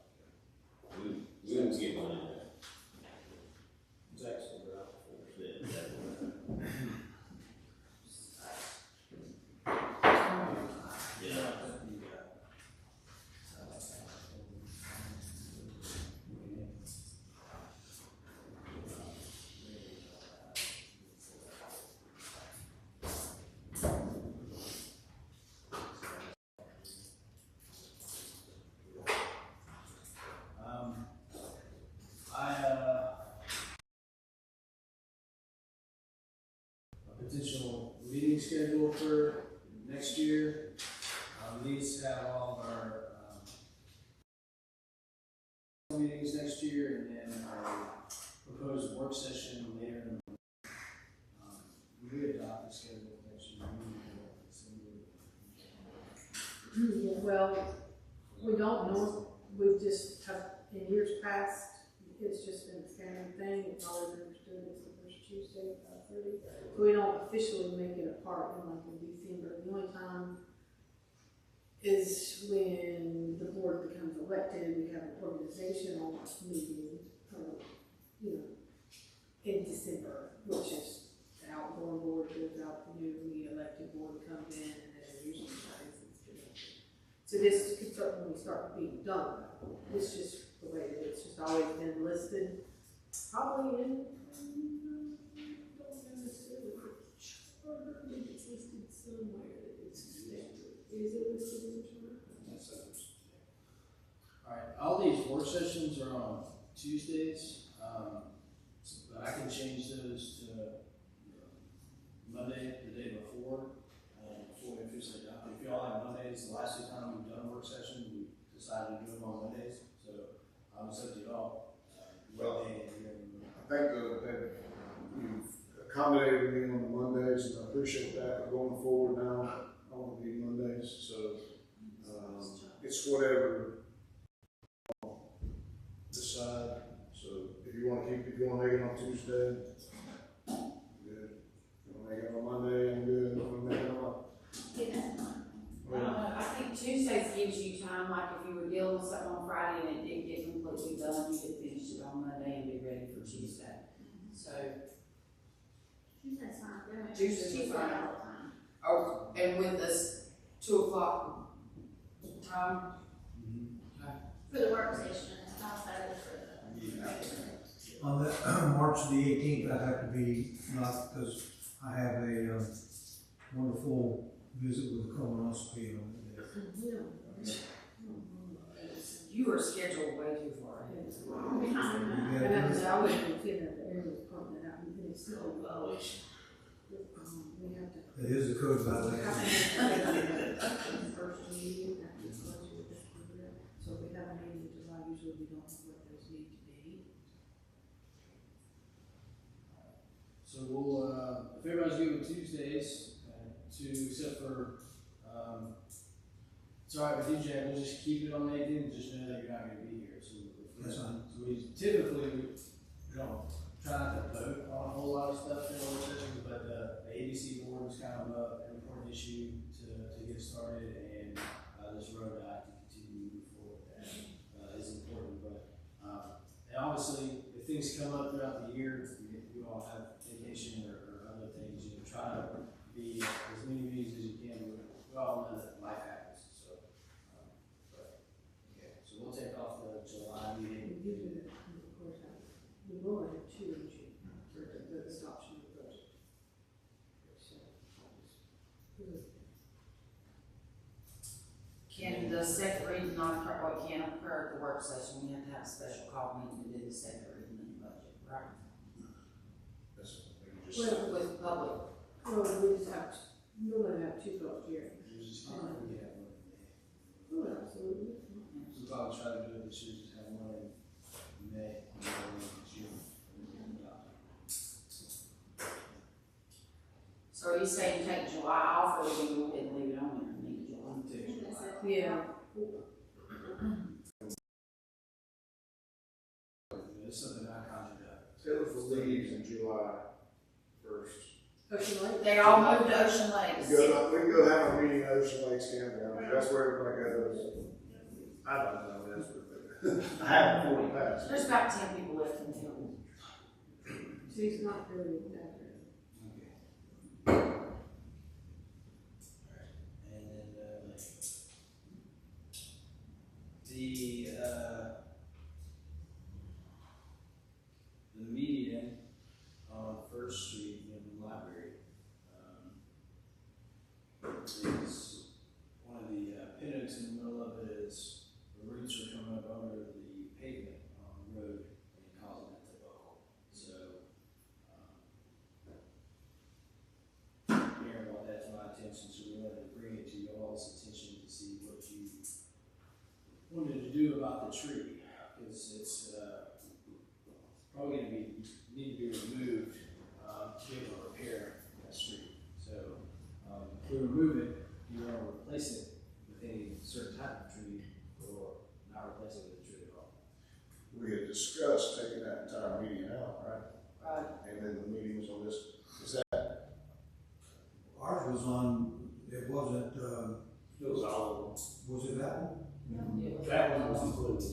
schedule for next year. These have all of our, meetings next year, and then our proposed work session later in the month. We adopt the schedule for next year. Well, we don't know, we just have, in years past, it's just been a standard thing, it's always understood as the first Tuesday at 5:30. So we don't officially make it a part in like in December. The only time is when the board becomes elected, we have an organizational meeting, in December, which is the outgoing board goes out, the newly elected board comes in, and then it usually tries so this could start when we start being done. It's just the way it is. It's just always been listed, probably in, don't necessarily charter, I think it's listed somewhere. Is it listed in the charter? Alright, all these work sessions are on Tuesdays, but I can change those to Monday, the day before we officially adopt it. If y'all have Mondays, the last two times we've done a work session, we decided to do them on Mondays, so it's up to y'all. Well, I think that you've accommodated me on the Mondays, and I appreciate that, but going forward now, I want to be Mondays, so, it's whatever you decide. So if you want to make it on Tuesday, good. If you want to make it on Monday, I'm good. If you want to make it on, I don't know, I think Tuesdays gives you time, like if you were dealing with something on Friday and it didn't get completely done, you could finish it on Monday and be ready for Tuesday. So. Tuesday's fine. Tuesday's fine. all the time. Oh, and with this 2 o'clock time? For the work session, it's also for the. On the March the 18th, I have to be, not because I have a wonderful visit with the colonoscopy on that day. You are scheduled way too far ahead. You got And it? that's, I would consider the area department out in Tennessee. We have to. It is a code violation. First meeting after the budget with this program. So if we have a meeting in July, usually we don't know what those need to be. So we'll, if everybody's good with Tuesdays, except for, it's alright with you, Jack, we'll just keep it on the 18th, just know that you're not gonna be here, so. That's fine. So we typically, we don't try not to vote on a whole lot of stuff in our sessions, but, the ABC board was kind of an important issue to get started, and, this road act to continue to move forward, that, is important, but, and obviously, if things come up throughout the year, you all have vacation or other things, try to be as many meetings as you can. We all know that life happens, so, but, yeah, so we'll take off the July meeting. Usually, of course, we will have two in June for the adoption of the budget. Can the second reading not occur, or can occur at the work session? We have to have a special call meeting to do the second reading in the budget, right? Well, With public. well, we just have, normally have two public hearings. We just can't really have one. Oh, absolutely. So we'll probably try to do it this year, just have one in May, and one in June. So are you saying take July off, or we go ahead and leave it on there and leave July? Take July. Yeah. It's something I conjured up. Taylor for leaves in July 1st. Ocean Lake? They all moved to Ocean Lakes. We can go have a meeting at Ocean Lakes Campground. That's where everybody goes. I don't know, that's what I haven't before it passed. There's about 10 people left in town. She's not really that. And then, the median on First Street in the library, is one of the, pinnotes in the middle of it is the roots are coming up under the pavement on the road and causing it to buckle. So, the tree, because it's, probably gonna need to be removed, to be able to repair that street. So, if we remove it, do you wanna replace it with any certain type of tree, or not replace it with a tree at all? We had discussed taking that entire median out, right? Right. And then the meeting was on this, is that, Ours was on, it wasn't, It was all was it that one? of them. That one was included,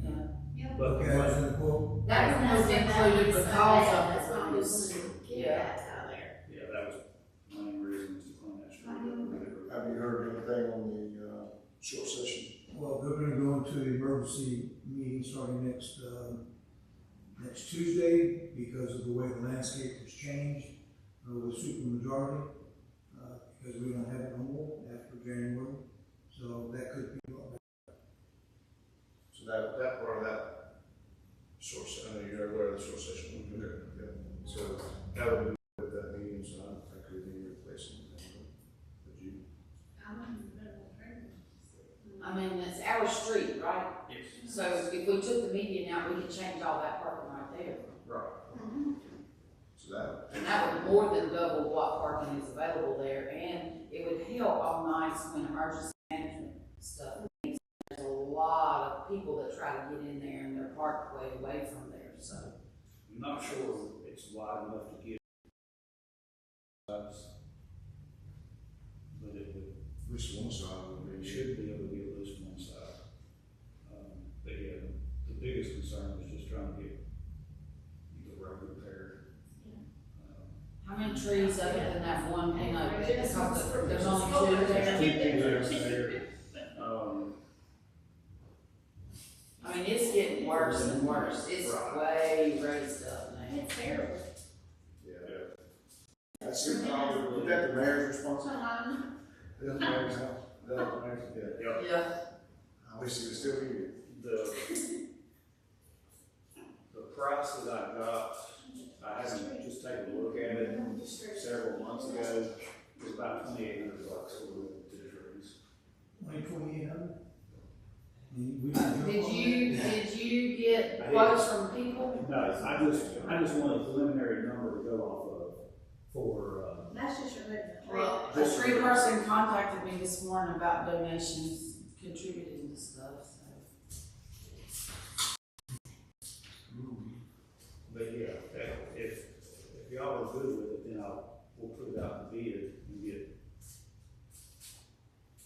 yeah. Yeah. But Okay, I was in the quote. That one was included because That's why of we it was, wanted to get yeah. that out of there. yeah, that was the main reason to clean that street up. have you heard anything on the, short session? Well, they're gonna go into the emergency meeting starting next Tuesday because of the way the landscape has changed with supermajority, because we don't have it no more after January, so that could be a lot better. So that part of that short session, I know you're aware of the short session, okay, yeah. So that would be with that meeting, so I could be replacing that, but you, I mean, it's our street, right? Yes. So if we took the median out, we could change all that parking right there. right. So that, And that would more than double what parking is available there, and it would help all nights when emergency management stuff. There's a lot of people that try to get in there and they're parked way away from there, so. I'm not sure it's wide enough to get sides, but it would, at least one side would it be. should be able to get at least one side. But yeah, the biggest concern was just trying to get the road repaired. How many trees other than that one, you know, because there's only two there? There's two there. I mean, it's getting worse and worse, it's way raised up now. It's terrible. Yeah. That's it, probably, is that the mayor's responsibility? The mayor's house, the mayor's, yeah. Yeah. I wish he was still here. The price that I got, I haven't just taken a look at it several months ago, was about $2,800 for the trees. 2,800? Did you get quotes from people? No, I just want a preliminary number to go off of for, That's just your movement. Well, a tree person contacted me this morning about donations, contributing to stuff, so. but yeah, if y'all are good with it, then we'll put it out in bid and get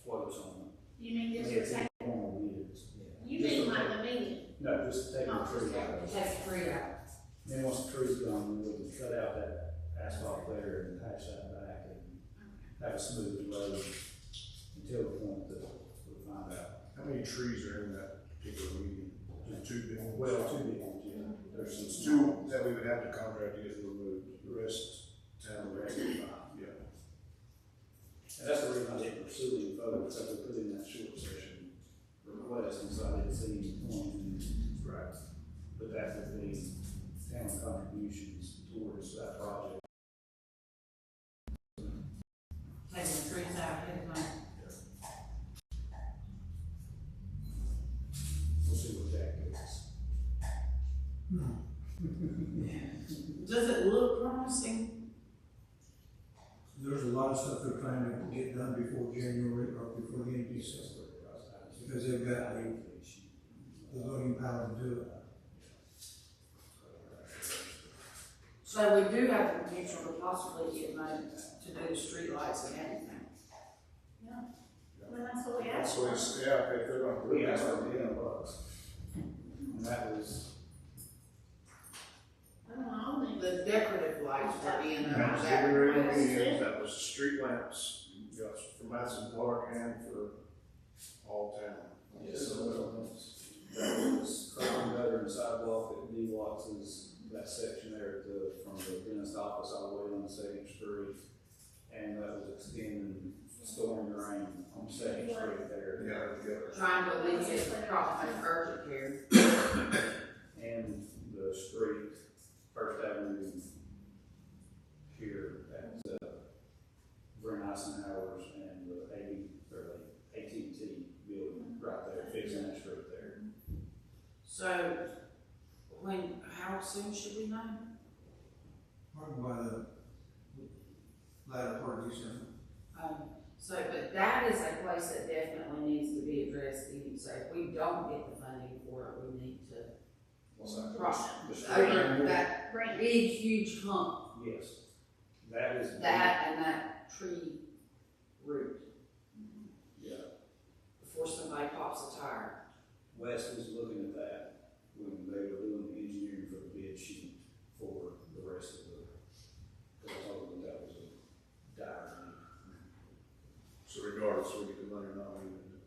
quotes on them. You mean Yeah, this it's would take, in formal bids. you mean like the median? No, just take the tree out. Take the tree out. Then once the tree's gone, we can cut out that asphalt there and patch that back and have a smooth road until the point that we'll find out. How many trees are in that particular median? Just two big ones? Well, two big ones, yeah. There's two that we would have to contract to get removed, the rest town would have to buy, yeah. And that's the reason I didn't pursue any further, because we put in that short session request, and so I didn't see any point in, Right. but that would be town contributions towards that project. Taking the trees out, anyway. We'll see what that gets. Does it look promising? There's a lot of stuff they're trying to get done before January or before the end of December, because they've got the voting power to do it. So we do have the potential to possibly get money to do the streetlights and everything. Well, that's what we That's asked what for. it's, yeah, if they're gonna. We asked for $10, and that was, I don't know, I think The decorative lights were being under That was that every request. median, that was street lamps, you got for Madison Park and for all town. yes, that was curb and gutter and sidewalk at D Watts's, that section there at from the dentist office all the way on Second Street. And that was extending storm drain on Second Street there. Yeah. Trying to alleviate the problem of urgent care. And the street, First Avenue here at, Brent Eisenhower's and the AT&T building right there, fixing that street there. So, how soon should we know? Probably by the latter part of December. But that is a place that definitely needs to be addressed, even so if we don't get the funding for it, we need to. What's that? Pro- The street over right here? that Right. big, huge hump, Yes. That is. that and that tree root, Yeah. before somebody pops a tire. Wes was looking at that when they were doing the engineering for the bid sheet for the rest of the, because I told them that was a dire So regardless, we get the money or not, we would need.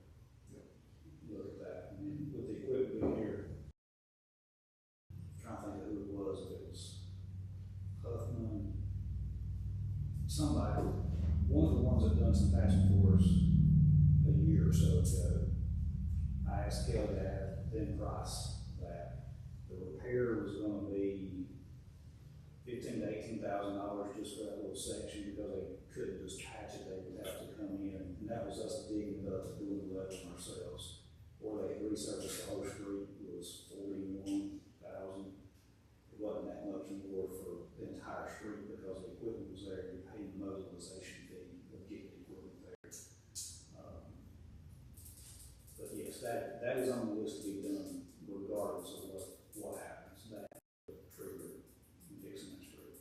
Look at that. And with the equipment being here, trying to think of who it was, if it was Huffman, somebody, one of the ones that done some patching for us a year or so ago. I asked Kelly to have them price that. The repair was gonna be $15,000 to $18,000 just for that little section, because they couldn't just patch it, they would have to come in, and that was us digging it up, doing the leveling ourselves. Or they resurfaced the whole street, it was $41,000. It wasn't that much more for the entire street, because the equipment was there, you paid the mobilization fee of getting the equipment there. But yes, that is on the list to be done regardless of what happens, that trigger and fixing that street.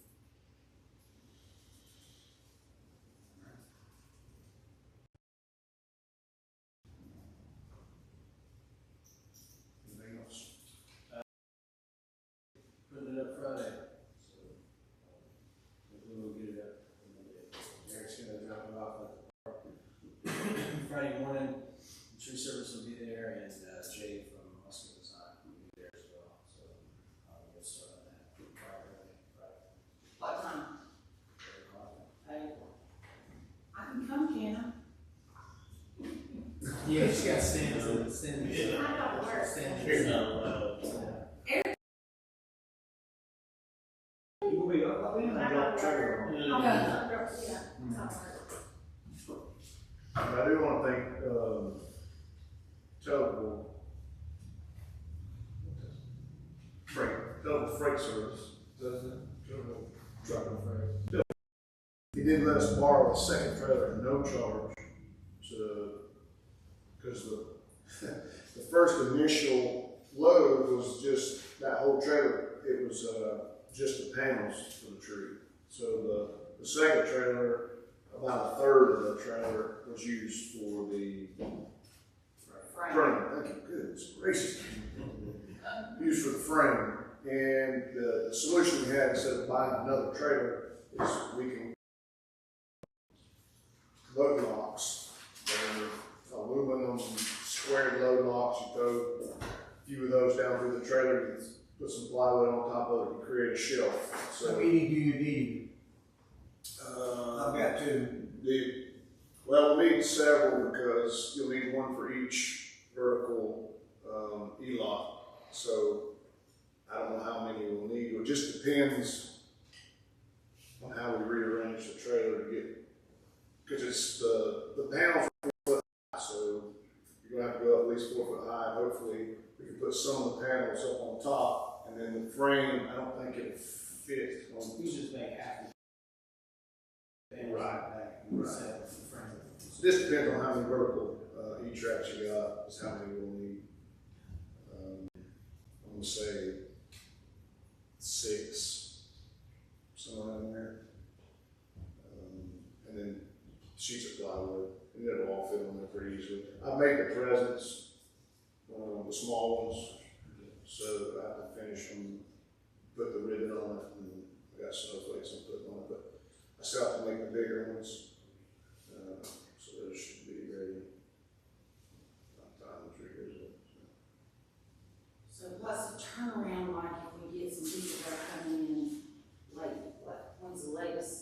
anything else? Putting it up Friday, so we'll get it up. Eric's gonna drop it off at the park Friday morning. Tree service will be there, and Jay from Muscle Design will be there as well. So we'll start on that Friday. What time? 8 o'clock. I can come, can Yeah, she got stands. Yeah. I don't work. It's not allowed. You will be up, I think, I I don't got trigger on. work. Yeah. Yeah, I don't work. And I do want to thank, Total Freight Service, doesn't it? Total Truck and Freight. He did let us borrow a second trailer at no charge because the first initial load was just that whole trailer. It was, just the panels for the tree. So the second trailer, about a third of the trailer was used for the frame. Thank you, goodness gracious. Used for the frame. And the solution we had, instead of buying another trailer, is we can load locks. They're aluminum squared load locks. You throw a few of those down through the trailer, you put some plywood on top of it, you create a shelf. So many do you need? I've got two. Well, we'll need several because you'll need one for each vertical E-lock. So I don't know how many we'll need. It just depends on how we rearrange the trailer to get, because it's the panel 4 foot high, so you're gonna have to go up at least 4 foot high. Hopefully we can put some of the panels up on top, and then the frame, I don't think it'll fit on. We just make half the Right. set the frame. So this depends on how many vertical E-tracks you got, is how many we'll need. I'm gonna say 6, somewhere in there. And then sheets of plywood, and it'll all fit on there pretty easily. I made the presents, the small ones, so I have to finish them, put the ribbon on it, and I got snowflakes I'm putting on it, but I still have to make the bigger ones. So those should be ready by the time the tree goes up. So plus the turnaround, like if we get some people that are coming in late, what, when's the latest?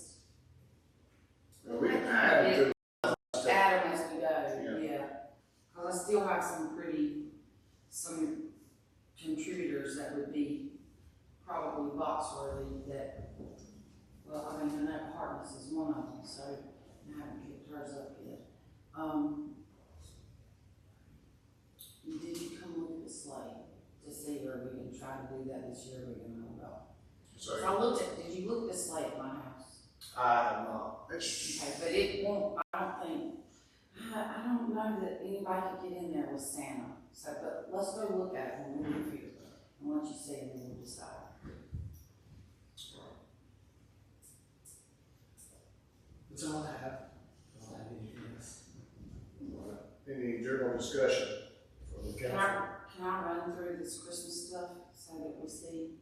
We can add to Add them as we go, yeah. Cause I still have some contributors that would be probably box worthy that, well, I mean, Annette Hartness is one of them, so I haven't picked hers up yet. Did you come look at the slate to see, to do that this year, we can know about. So, So I looked at, did you look this late at my house? I have not. Okay, but it won't, I don't know that anybody could get in there with Santa, so, but let's go look at it when we leave here. And once you see it, then we'll decide. That's all I have. I don't have anything else. any general discussion from the Can council? I run through this Christmas stuff so that we see?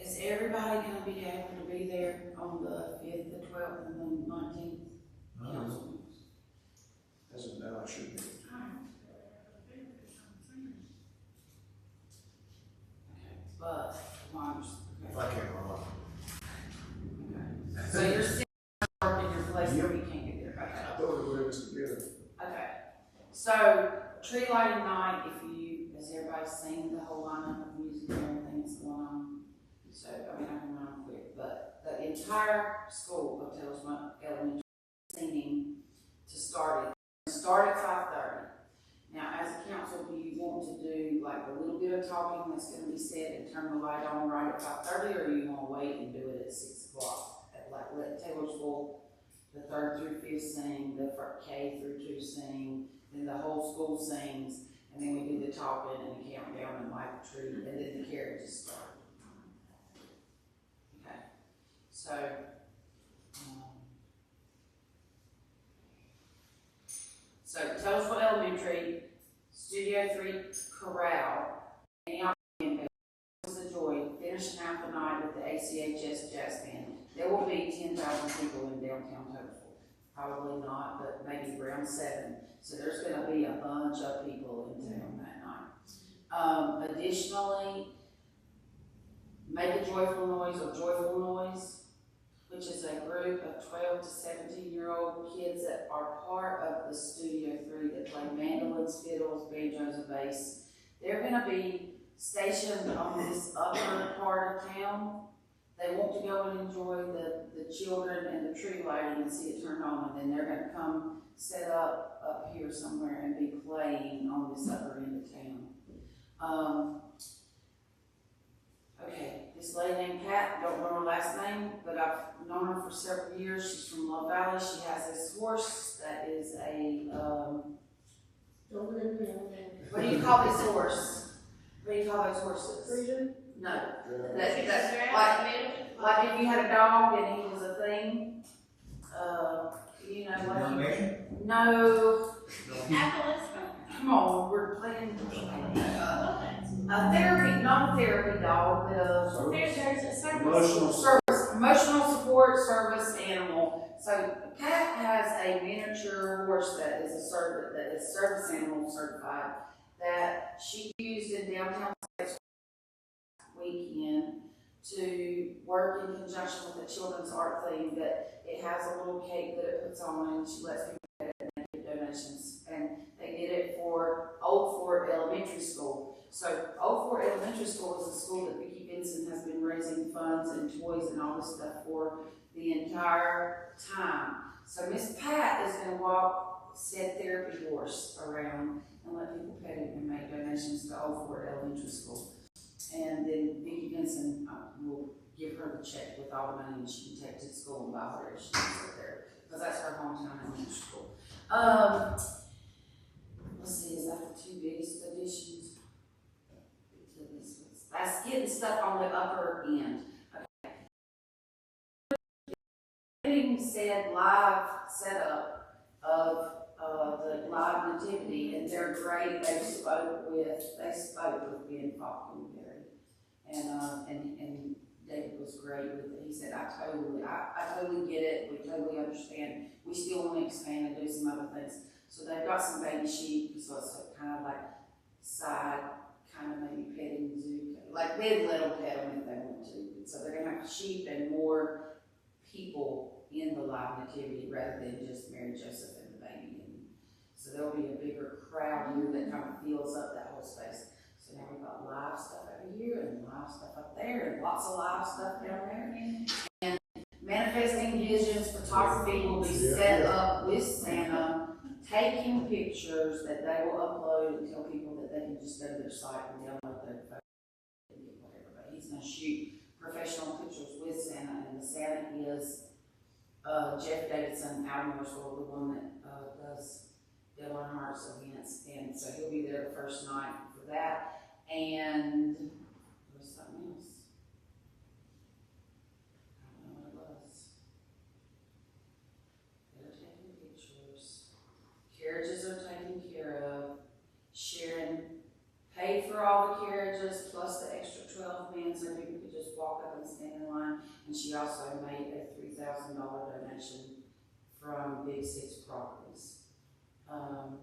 Is everybody gonna be able to be there on the 5th, the 12th, and the 19th? As of now, it should be. But, If I can't run. so you're sitting in your place where you can't get there, okay? I thought we were together. Okay, so tree lighting night, has everybody seen the whole lineup of music and everything that's going on? So, I mean, I can run quick, but the entire school of Talisman Elementary singing to start at 5:30. Now, as a council, do you want to do like a little bit of talking that's gonna be said and turn the light on right at 5:30, or you wanna wait and do it at 6 o'clock? Like let Taylorsville, the 3rd through 5th sing, the K through 2 sing, then the whole school sings, and then we do the talking and the countdown and light the tree, and then the carriages start. Okay, so, Taylorsville Elementary, Studio 3 Chorale, and was a joy finishing out the night with the ACHS Jazz Band. There will be 10,000 people in downtown Taylorsville. Probably not, but maybe around 7. So there's going to be a bunch of people in town that night. Additionally, Make a Joyful Noise or Joyful Noise, which is a group of 12 to 17-year-old kids that are part of the Studio 3 that play mandolins, fiddles, banjos, and bass. They're going to be stationed on this upper part of town. They want to go and enjoy the children and the tree lighting and see it turn on, and then they're going to come set up here somewhere and be playing on this upper end of town. Okay, this lady named Pat, don't know her last name, but I've known her for several years. She's from Love Valley. She has this horse that is a, what do you call this horse? What do you call those horses? Frisian? No, that's like if you had a dog and he was a thing, you know what? Dalmatian? No, Apples. come on, we're playing. A therapy, not a therapy dog, but There's a service. emotional support service animal. So Pat has a miniature horse that is service animal certified that she used in downtown weekend to work in conjunction with the children's art theme. That it has a little cake that it puts on and she lets people get it and give donations. And they did it for Old Fort Elementary School. So Old Fort Elementary School is a school that Vicki Benson has been raising funds and toys and all this stuff for the entire time. So Miss Pat is going to walk said therapy horse around and let people pet it and make donations to Old Fort Elementary School. And then Vicki Benson will give her the check with all the money and she can take to school and buy whatever she needs up there, because that's her hometown elementary school. Let's see, is that the 2 biggest additions? That's getting stuff on the upper end. Okay. Getting said live setup of the live nativity, and they're great. They spoke with Ben Falkenberry, and David was great with it. He said, I totally get it. We totally understand. We still want to expand and do some other things. So they've got some baby sheep, so it's kind of like side, kind of maybe petting zoo. Like they'd let them pet them if they want to. So they're gonna have sheep and more people in the live nativity rather than just Mary Joseph and the baby. And so there'll be a bigger crowd here that kind of fills up that whole space. So now we've got live stuff over here and live stuff up there and lots of live stuff down there. And Manifesting Visions photography will be set up with Santa, taking pictures that they will upload and tell people that they can their site and download their photos and get whatever, but he's gonna shoot professional pictures with Santa, and the Santa is, Jeff Davidson out of Mooresville, the one that, does Dale Earnhardt's events, and so he'll be there the first night for that, and there was something else. I don't know what it was. They're taking pictures. Carriages are taken care of. Sharon paid for all the carriages plus the extra 12 men so people could just walk up and stand in line. And she also made a $3,000 donation from Big Six Properties. I don't know,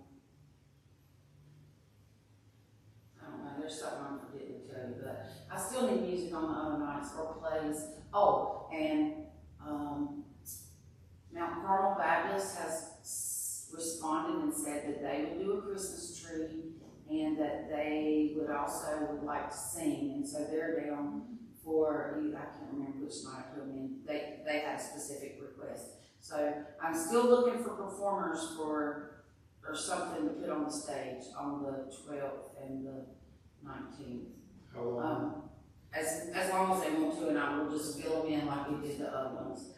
there's something I'm forgetting to tell you, but I still need music on the other nights or plays. Oh, and Mount Carmel Baptist has responded and said that they would do a Christmas tree and that they would like to sing, and so they're down for, I can't remember which night I put them in, they had a specific request. So I'm still looking for performers or something to put on the stage on the 12th and the 19th. How long? As long as they want to, and I will just fill them in like we did the other ones.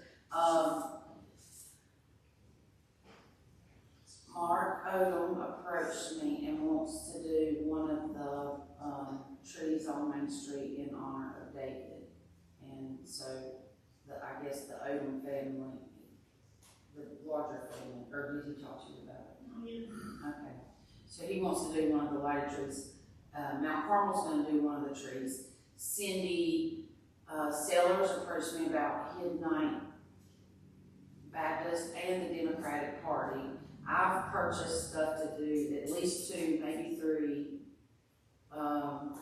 Mark Odom approached me and wants to do one of the trees on Main Street in honor of David. And so, I guess the Odom family, the larger family, or did he talk to you about it? Yeah. Okay. So he wants to do one of the lighter trees. Mount Carmel's going to do one of the trees. Cindy Sellers approached me about Midnight Baptist and the Democratic Party. I've purchased stuff to do at least 2, maybe 3, and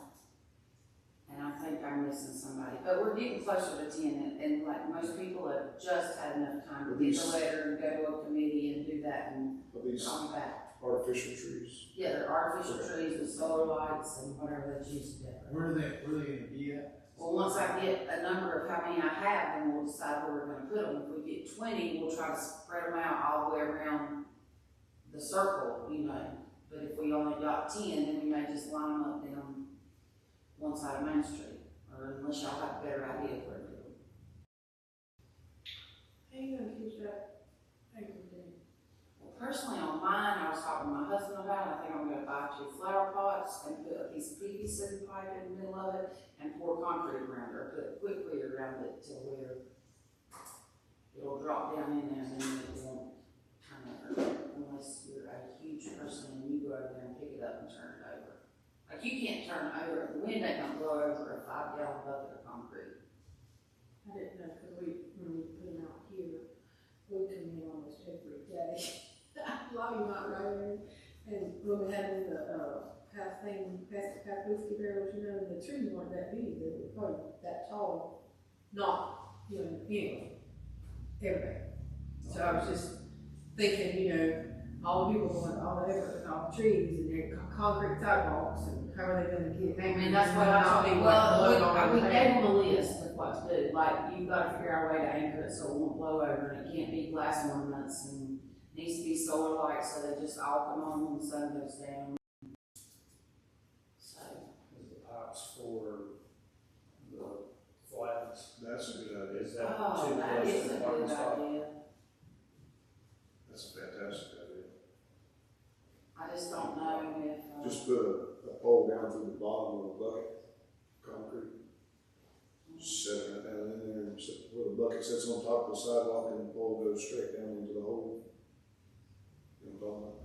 I think I'm missing somebody. But we're getting closer to 10, and like most people have just had enough time to get the letter and go to a committee and do that and call me back. Artificial trees? Yeah, they're artificial trees with solar lights and whatever they choose to decorate. Where are they gonna be at? Well, once I get a number of how many I have, then we'll decide where we're gonna put them. If we get 20, we'll try to spread them out all the way around the circle, you know. But if we only got 10, then we may just line them up down one side of Main Street, or unless y'all have a better idea of where to do them. How you gonna keep that acre thing? Well, personally on mine, I was talking to my husband about it. I think I'm gonna buy 2 flower pots and put a piece of PVC pipe in the middle of it and pour concrete around it, or put quickly around it to where it'll drop down in there and then it won't turn over, unless you're a huge person and you go over there and pick it up and turn it over. Like you can't turn it over, the wind ain't gonna blow over a 5-gallon bucket of concrete. I didn't know, because when we put them out here, we come in almost every day. Lobby not right there. And when we had in the, past the whiskey barrels, you know, the trees weren't that big, they were probably that tall, not, you know, anyway, everything. So I was just thinking, you know, all the people going all over and all the trees and their concrete sidewalks and how are they gonna get? I mean, that's what I told him. Well, we gave him a list of what to do. Like, you've got to figure out a way to anchor it so it won't blow over, and it can't be glass ornaments, and needs to be solar lights so they just all come on when the sun goes down. So. Is the pipes for the flags? That's a good idea. Is that Oh, too that close is to a the good parking spot? idea. That's a fantastic idea. I just don't know if. Just put a pole down through the bottom of the bucket, concrete. Set it down in there and where the bucket sits on top of the sidewalk and the pole goes straight down into the hole. You know what I'm talking about?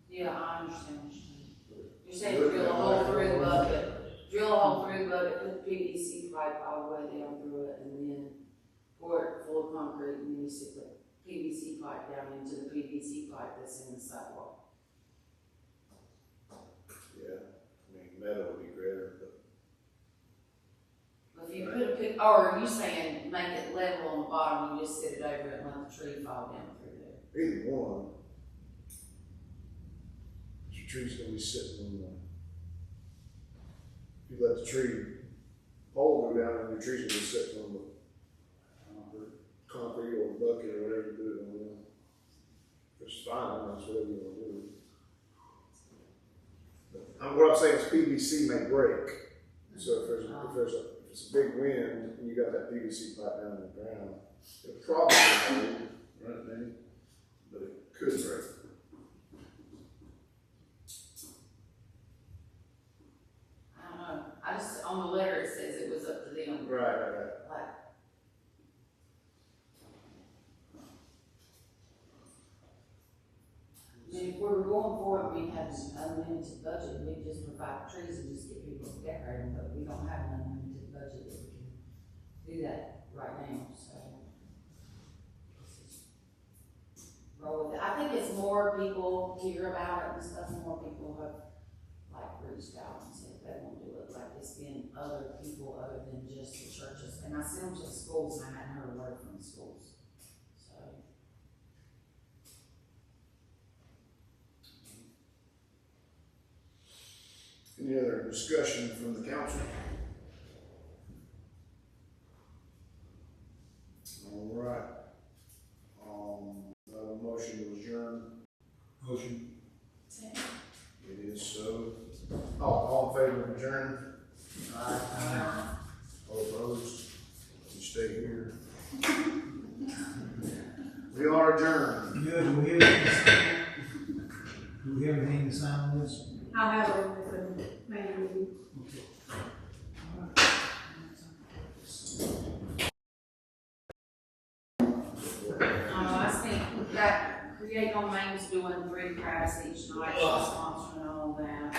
Yeah, I understand what you're saying. You're saying drill a hole through the bucket, put the PVC pipe all the way down through it, and then pour it full of concrete, and then you stick the PVC pipe down into the PVC pipe that's in the sidewalk. Yeah, I mean, metal would be greater, but. If you put a pic, or are you saying make it level on the bottom, you just sit it over it and let the tree fall down through there? Either one. Your tree's gonna be sitting on the. If you let the tree pole go down, and your tree's gonna be sitting on the concrete or bucket or whatever you do it on. It's fine, that's whatever you wanna do. What I'm saying is PVC may break. So if it's a big wind and you got that PVC pipe down in the ground, it'll probably hold, right, maybe, but it could break. I don't know, I just, on the letter it says it was up to them. Right. Like, I mean, if we were going for it, we had an unlimited budget, we'd just provide trees and just get people to decorate them, but we don't have an unlimited budget that we can do that right now, so. Roll with it. I think it's more people hear about it and stuff, more people have like reached out and said they won't do it, like it's been other people other than just the churches, and I sent them to the schools and I hadn't heard a word from the schools, so. Any other discussion from the council? All right. A motion to adjourn. Motion. It is so. All in favor of adjourn? All opposed? You stay here. We are adjourned. Good, do we have anything to sign? Do we have anything to sign on this? I'll have it with the main meeting. I think that Create on Main's doing 3 crafts each night, she's sponsoring all that.